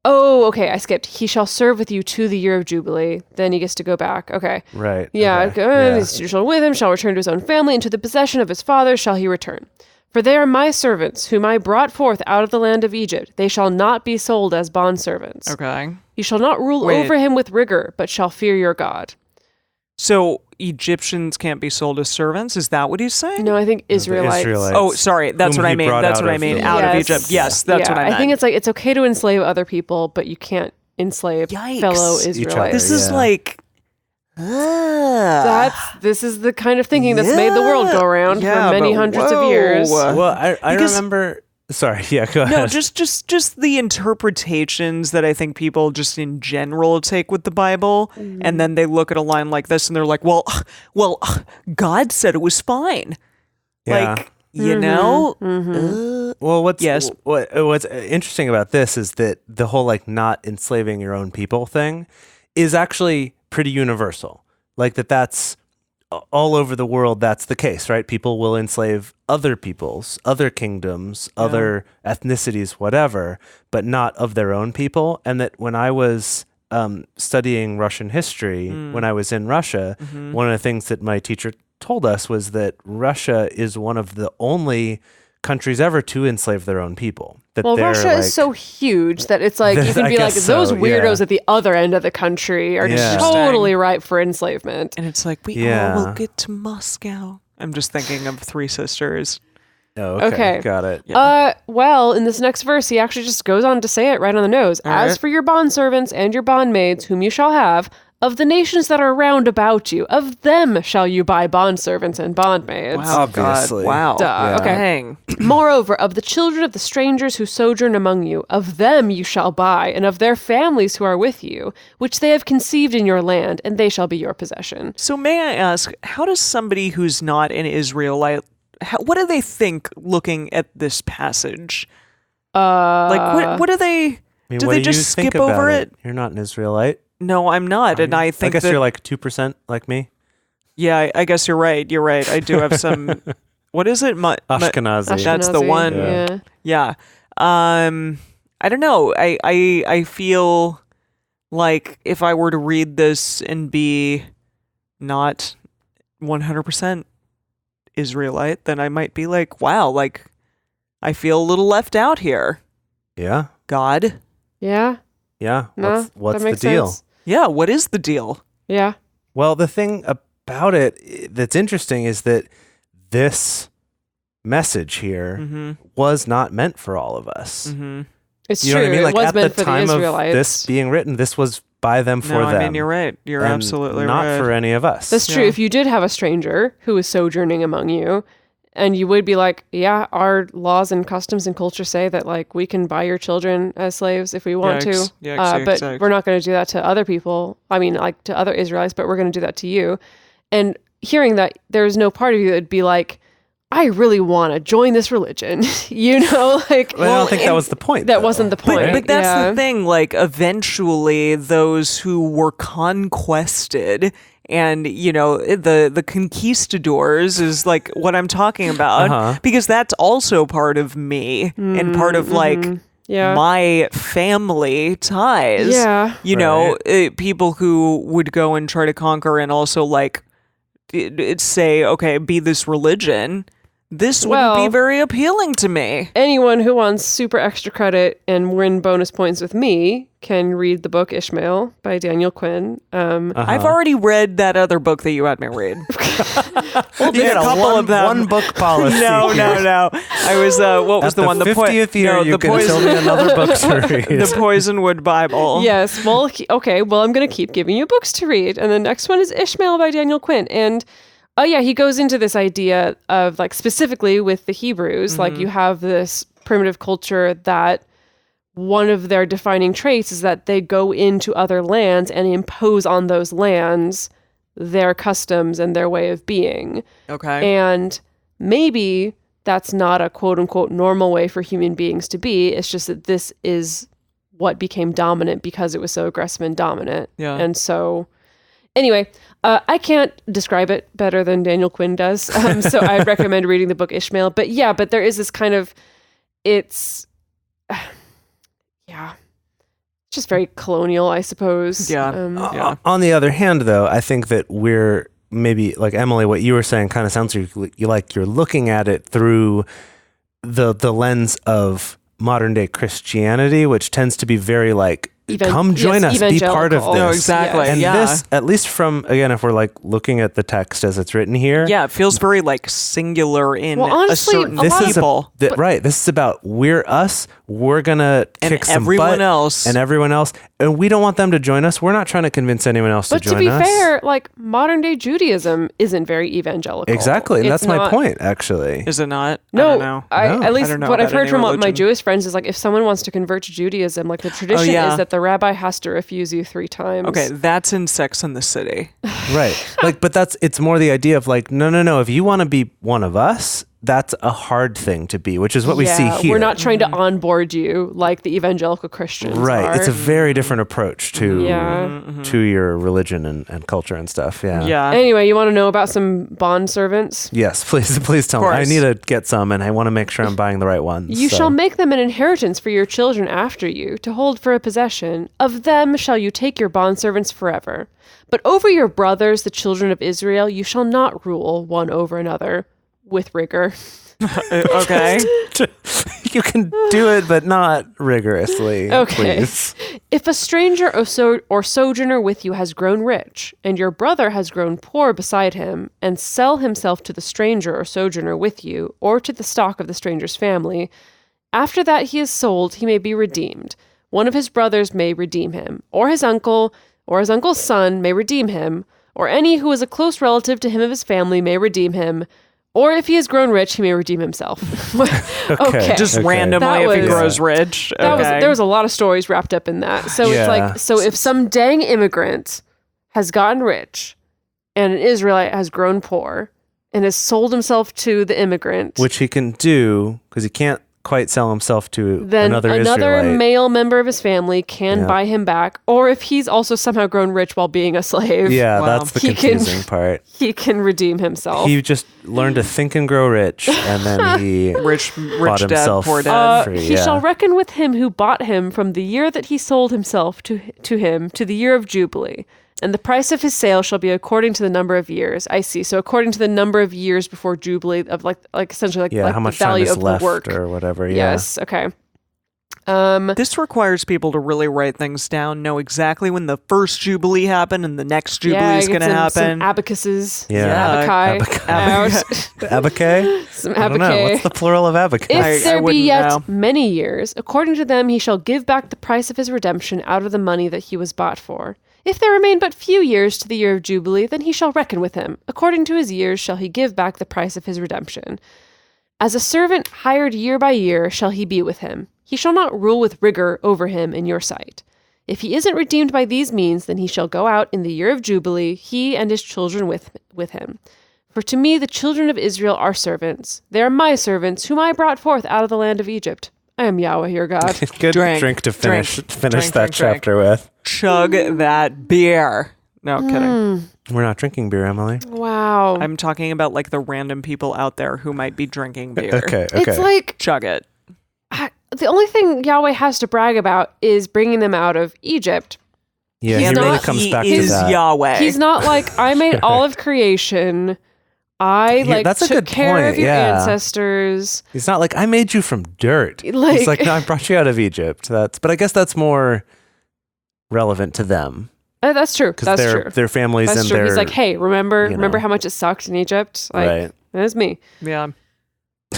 S3: Oh, okay, I skipped. He shall serve with you to the year of Jubilee. Then he gets to go back. Okay.
S4: Right.
S3: Yeah. Okay. His children with him shall return to his own family, and to the possession of his father shall he return. For they are my servants, whom I brought forth out of the land of Egypt. They shall not be sold as bondservants.
S2: Okay.
S3: You shall not rule over him with rigor, but shall fear your God.
S2: So Egyptians can't be sold as servants? Is that what he's saying?
S3: No, I think Israelites.
S2: Oh, sorry. That's what I mean. That's what I mean. Out of Egypt. Yes, that's what I meant.
S3: I think it's like it's okay to enslave other people, but you can't enslave fellow Israelites.
S2: This is like...
S3: This is the kind of thinking that's made the world go around for many hundreds of years.
S4: Well, I remember... Sorry, yeah, go ahead.
S2: No, just the interpretations that I think people just in general take with the Bible, and then they look at a line like this and they're like, well, God said it was fine.
S4: Yeah.
S2: Like, you know?
S4: Well, what's interesting about this is that the whole like not enslaving your own people thing is actually pretty universal. Like that's all over the world, that's the case, right? People will enslave other peoples, other kingdoms, other ethnicities, whatever, but not of their own people. And that when I was studying Russian history, when I was in Russia, one of the things that my teacher told us was that Russia is one of the only countries ever to enslave their own people. That
S3: Russia is so huge that it's like you can be like those weirdos at the other end of the country are just totally ripe for enslavement.
S2: And it's like we all will get to Moscow. I'm just thinking of Three Sisters.
S4: Oh, okay. Got it.
S3: Yeah. Well, in this next verse, he actually just goes on to say it right on the nose. As for your bondservants and your bondmaids, whom you shall have, of the nations that are round about you, of them shall you buy bondservants and bondmaids.
S4: Wow, obviously.
S2: Wow.
S3: Yeah. Okay. Moreover, of the children of the strangers who sojourn among you, of them you shall buy, and of their families who are with you, which they have conceived in your land, and they shall be your possession.
S2: So may I ask, how does somebody who's not an Israelite, what do they think looking at this passage? Like, what do they... Do they just skip over it?
S4: You're not an Israelite.
S2: No, I'm not, and I think
S4: I guess you're like 2% like me.
S2: Yeah, I guess you're right. You're right. I do have some. What is it?
S4: Ashkenazi.
S2: That's the one. Yeah. I don't know. I feel like if I were to read this and be not 100% Israelite, then I might be like, wow, like I feel a little left out here.
S4: Yeah.
S3: God. Yeah.
S4: Yeah. What's the deal?
S3: Sense.
S2: Yeah. What is the deal?
S3: Yeah.
S4: Well, the thing about it that's interesting is that this message here was not meant for all of us.
S3: It's
S4: you
S3: true.
S4: Know what I mean? Like
S3: it was
S4: at
S3: meant
S4: the
S3: for
S4: time
S3: the Israelites.
S4: of this being written, this was by them for them.
S2: I mean, you're right. You're absolutely
S4: not
S2: right.
S4: Not for any of us.
S3: That's true. If you did have a stranger who was sojourning among you, and you would be like, yeah, our laws and customs and culture say that like we can buy your children as slaves if we want to. But we're not going to do that to other people. I mean, like to other Israelites, but we're going to do that to you. And hearing that, there's no part of you that would be like, I really want to join this religion. You know, like.
S4: Well, I don't think that was the point.
S3: That wasn't the point.
S2: But that's the thing. Like, eventually, those who were conquested. And, you know, the conquistadors is like what I'm talking about because that's also part of me and part of like my family ties.
S3: Yeah.
S2: You know, people who would go and try to conquer and also like say, okay, be this religion. This wouldn't be very appealing to me.
S3: Anyone who wants super extra credit and win bonus points with me can read the book Ishmael by Daniel Quinn.
S2: I've already read that other book that you had me read.
S4: Well, you had a couple of them. One book policy.
S2: No. I was what was
S4: At
S2: the one?
S4: The 50th year, you can tell me another book to read.
S2: The Poisonwood Bible.
S3: Yes. Well, okay. Well, I'm going to keep giving you books to read, and the next one is Ishmael by Daniel Quinn, and. Oh yeah, he goes into this idea of like specifically with the Hebrews, like you have this primitive culture that one of their defining traits is that they go into other lands and impose on those lands their customs and their way of being.
S2: Okay.
S3: And maybe that's not a quote unquote normal way for human beings to be. It's just that this is what became dominant because it was so aggressive and dominant.
S2: Yeah.
S3: And so anyway, I can't describe it better than Daniel Quinn does. So I recommend reading the book Ishmael. But there is this kind of, it's just very colonial, I suppose.
S2: Yeah.
S4: On the other hand, though, I think that we're maybe, like Emily, what you were saying kind of sounds like you're looking at it through the lens of modern day Christianity, which tends to be very like, come join us, be part of this.
S2: No, exactly.
S4: And this, at least from, again, if we're like looking at the text as it's written here.
S2: Yeah, it feels very like singular in
S3: honestly,
S2: a certain people.
S4: Right. This is about we're us. We're going to kick some butt. And everyone else. And we don't want them to join us. We're not trying to convince anyone else to join us.
S3: But to be fair, like modern day Judaism isn't very evangelical.
S4: Exactly. And that's my point, actually.
S2: Is it not?
S3: No.
S2: I don't know.
S3: At least what I've heard from my Jewish friends is like, if someone wants to convert to Judaism, like the tradition is that the rabbi has to refuse you 3 times.
S2: Okay, that's in Sex and the City.
S4: Right. But it's more the idea of like, no. If you want to be one of us, that's a hard thing to be, which is what we see here.
S3: We're not trying to onboard you like the evangelical Christians are.
S4: It's a very different approach to your religion and culture and stuff. Yeah.
S3: Anyway, you want to know about some bond servants?
S4: Yes, please tell me. I need to get some, and I want to make sure I'm buying the right ones.
S3: You shall make them an inheritance for your children after you, to hold for a possession. Of them shall you take your bondservants forever. But over your brothers, the children of Israel, you shall not rule one over another with rigor.
S2: Okay.
S4: You can do it, but not rigorously.
S3: Okay.
S4: Please.
S3: If a stranger or sojourner with you has grown rich, and your brother has grown poor beside him, and sell himself to the stranger or sojourner with you, or to the stock of the stranger's family, after that he is sold, he may be redeemed. One of his brothers may redeem him, or his uncle's son may redeem him, or any who is a close relative to him of his family may redeem him. Or if he has grown rich, he may redeem himself. Okay.
S2: Just randomly if he grows rich.
S3: There was a lot of stories wrapped up in that. So it's like, if some dang immigrant has gotten rich and an Israelite has grown poor and has sold himself to the immigrant.
S4: Which he can do because he can't quite sell himself to another Israelite.
S3: Male member of his family can buy him back, or if he's also somehow grown rich while being a slave.
S4: Yeah, that's the confusing part.
S3: He can redeem himself.
S4: He just learned to think and grow rich, and then he
S2: rich
S4: bought
S2: dad,
S4: himself
S2: poor dad.
S4: free.
S3: He shall reckon with him who bought him from the year that he sold himself to him to the year of Jubilee. And the price of his sale shall be according to the number of years. I see. So according to the number of years before Jubilee of like essentially like
S4: how much
S3: the value
S4: time is
S3: of
S4: left
S3: the work
S4: or whatever.
S3: Yes. Okay.
S2: This requires people to really write things down, know exactly when the first Jubilee happened and the next Jubilee is going to happen.
S3: Some abacuses.
S4: Yeah.
S3: Abacae. Some
S4: I don't know. What's the plural of abacae?
S3: If there be yet many years, according to them, he shall give back the price of his redemption out of the money that he was bought for. If there remain but few years to the year of Jubilee, then he shall reckon with him. According to his years shall he give back the price of his redemption. As a servant hired year by year shall he be with him. He shall not rule with rigor over him in your sight. If he isn't redeemed by these means, then he shall go out in the year of Jubilee, he and his children with him. For to me the children of Israel are servants. They are my servants, whom I brought forth out of the land of Egypt. I am Yahweh your God.
S4: Good drink to finish that chapter with.
S2: Chug that beer. No, kidding.
S4: We're not drinking beer, Emily.
S3: Wow.
S2: I'm talking about like the random people out there who might be drinking beer.
S4: Okay.
S3: It's like...
S2: Chug it.
S3: The only thing Yahweh has to brag about is bringing them out of Egypt.
S4: Yeah, he really comes back to that.
S2: Yahweh.
S3: He's not like, I made all of creation. I took care of your ancestors.
S4: He's not like, I made you from dirt. He's like, no, I brought you out of Egypt. But I guess that's more relevant to them.
S3: That's true. That's true.
S4: Their families
S3: that's
S4: and
S3: true.
S4: their...
S3: He's like, hey, remember how much it sucked in Egypt? Like,
S4: right.
S3: That was me.
S2: Yeah.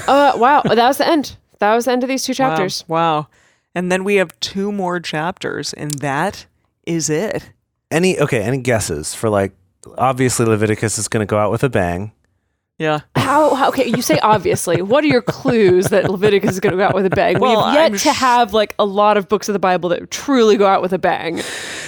S3: Wow. That was the end. That was the end of these 2 chapters.
S2: Wow. And then we have 2 more chapters, and that is it.
S4: Any guesses for like, obviously Leviticus is going to go out with a bang.
S2: Yeah.
S3: How okay, you say obviously. What are your clues that Leviticus is going to go out with a bang?
S2: Well,
S3: we've yet to have like a lot of books of the Bible that truly go out with a bang.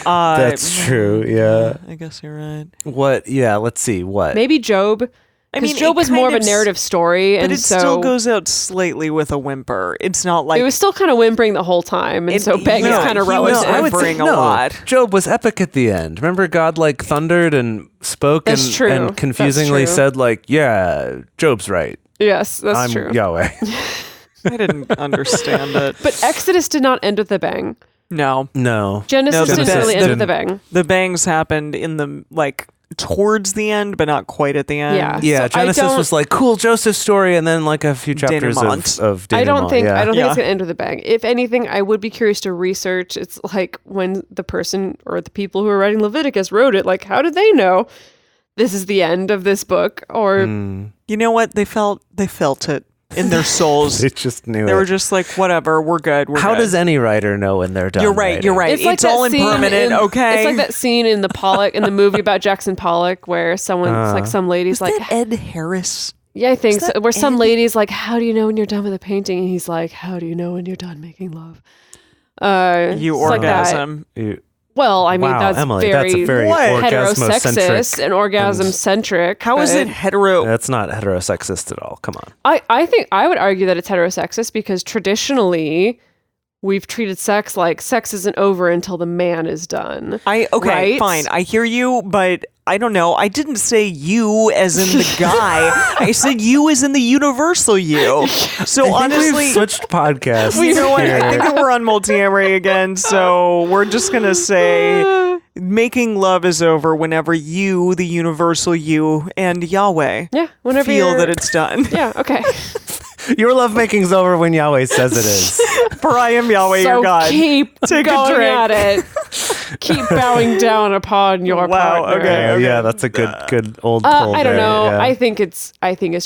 S4: That's true, yeah.
S2: I guess you're right.
S4: What? Yeah, let's see. What?
S3: Maybe Job. I mean, Job was more of a narrative story,
S2: but it still goes out slightly with a whimper. It's not like
S3: it was still kind of whimpering the whole time, and so Bang is kind of
S2: whimpering a lot.
S4: Job was epic at the end. Remember, God like thundered and spoke and confusingly said, like, "Yeah, Job's right.
S3: Yes, that's true.
S4: I'm Yahweh."
S2: I didn't understand it,
S3: but Exodus did not end with a bang.
S2: No.
S3: Genesis didn't really end with a bang.
S2: The bangs happened in the towards the end, but not quite at the end.
S3: Yeah.
S4: So Genesis was like, cool, Joseph's story, and then like a few chapters of
S3: I don't think it's gonna end with a bang. If anything, I would be curious to research. It's like when the person or the people who are writing Leviticus wrote it, like, how did they know this is the end of this book? Or
S2: you know what? They felt it in their souls.
S4: They just knew.
S2: They were just like, whatever, we're good.
S4: How does any writer know when they're done?
S2: You're right. It's all impermanent. Okay.
S3: It's like that scene in in the movie about Jackson Pollock, where some lady's like,
S2: Ed Harris?
S3: Yeah, I think so. Where some lady's like, how do you know when you're done with a painting? And he's like, how do you know when you're done making love?
S2: You orgasm.
S3: Well, I mean,
S4: that's
S3: Emily,
S4: that's a very
S3: heterosexist and orgasm-centric.
S2: How is it hetero?
S4: That's not heterosexist at all. Come on.
S3: I think I would argue that it's heterosexist because traditionally we've treated sex like sex isn't over until the man is done.
S2: Right? Fine. I hear you, but I don't know. I didn't say you as in the guy. I said you as in the universal you. So honestly,
S4: we've switched podcasts.
S2: You know what? I think that we're on multi-amory again. So we're just gonna say making love is over whenever you, the universal you, and Yahweh,
S3: whenever
S2: feel that it's done.
S3: Yeah. Okay.
S4: Your lovemaking is over when Yahweh says it is.
S2: For I am Yahweh,
S3: so
S2: your God.
S3: Keep
S2: Take
S3: going
S2: a drink.
S3: at it. Keep bowing down upon your partner.
S4: Okay. Yeah, that's a good old pull.
S3: I don't know.
S4: Yeah.
S3: I think it's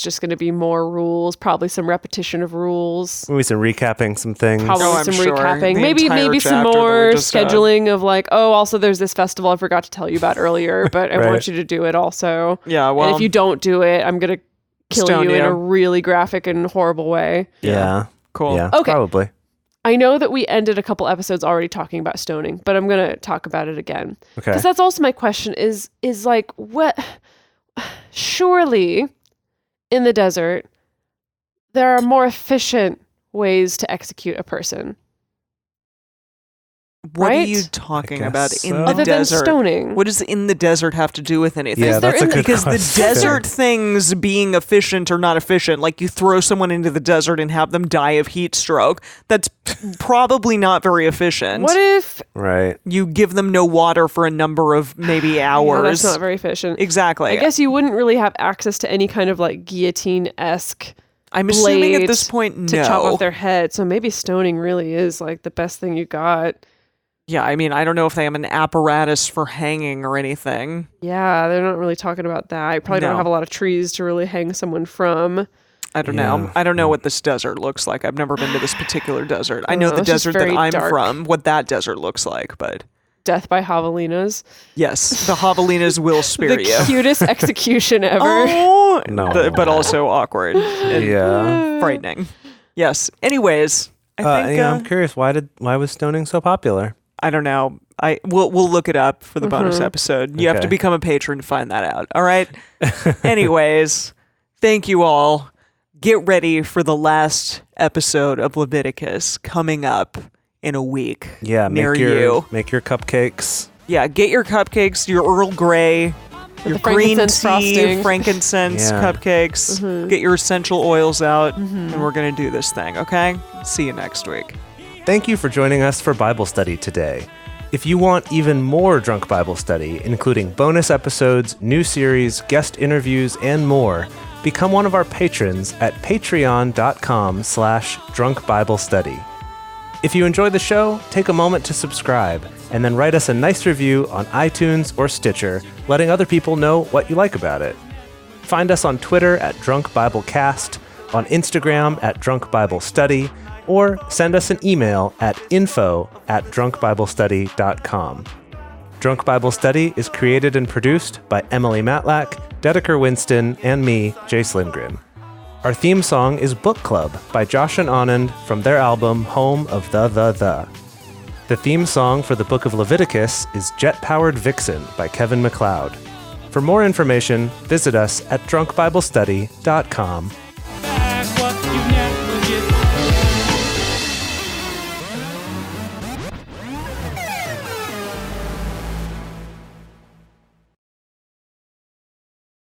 S3: just going to be more rules, probably some repetition of rules.
S4: Maybe some recapping some things.
S3: Probably some recapping. Maybe some more scheduling of like, also there's this festival I forgot to tell you about earlier, but I want you to do it also.
S2: Yeah, well.
S3: And if you don't do it, I'm going to kill you in a really graphic and horrible way.
S4: Yeah.
S2: Cool.
S4: Yeah,
S3: okay.
S4: Probably.
S3: I know that we ended a couple episodes already talking about stoning, but I'm going to talk about it again.
S4: Okay.
S3: Because that's also my question is like, what? Surely in the desert, there are more efficient ways to execute a person.
S2: What are you talking about in the
S3: Other
S2: desert?
S3: than stoning.
S2: What does in the desert have to do with anything?
S4: Yeah, that's a good
S2: because
S4: question.
S2: the desert things being efficient or not efficient, like you throw someone into the desert and have them die of heat stroke, that's probably not very efficient.
S3: What if
S2: you give them no water for a number of maybe hours?
S3: That's not very efficient.
S2: Exactly.
S3: I guess you wouldn't really have access to any kind of like guillotine-esque
S2: I'm assuming at this point,
S3: to chop off their head. So maybe stoning really is like the best thing you got.
S2: Yeah, I mean, I don't know if they have an apparatus for hanging or anything.
S3: Yeah, they're not really talking about that. I probably don't have a lot of trees to really hang someone from.
S2: I don't know. I don't know what this desert looks like. I've never been to this particular desert. I know the desert that I'm from, what that desert looks like, but...
S3: Death by javelinas.
S2: Yes, the javelinas will spare you.
S3: The cutest execution ever.
S2: Oh,
S4: no.
S2: But also awkward. And frightening. Yes. Anyways, I think...
S4: I'm curious, why was stoning so popular?
S2: I don't know. We'll look it up for the bonus episode. You have to become a patron to find that out. All right. Anyways, thank you all. Get ready for the last episode of Leviticus coming up in a week.
S4: Yeah,
S2: near you.
S4: Make your cupcakes.
S2: Yeah, get your cupcakes, your Earl Grey, your green tea, frankincense cupcakes. Get your essential oils out, and we're gonna do this thing. Okay. See you next week.
S4: Thank you for joining us for Bible study today. If you want even more Drunk Bible Study, including bonus episodes, new series, guest interviews, and more, become one of our patrons at patreon.com/drunkbiblestudy. If you enjoy the show, take a moment to subscribe, and then write us a nice review on iTunes or Stitcher, letting other people know what you like about it. Find us on Twitter at DrunkBibleCast, on Instagram at DrunkBibleStudy, or send us an email at info@drunkbiblestudy.com. Drunk Bible Study is created and produced by Emily Matlack, Dedeker Winston, and me, Jace Lindgren. Our theme song is Book Club by Josh and Anand from their album Home of the. The theme song for the Book of Leviticus is Jet Powered Vixen by Kevin MacLeod. For For more information, visit us at drunkbiblestudy.com.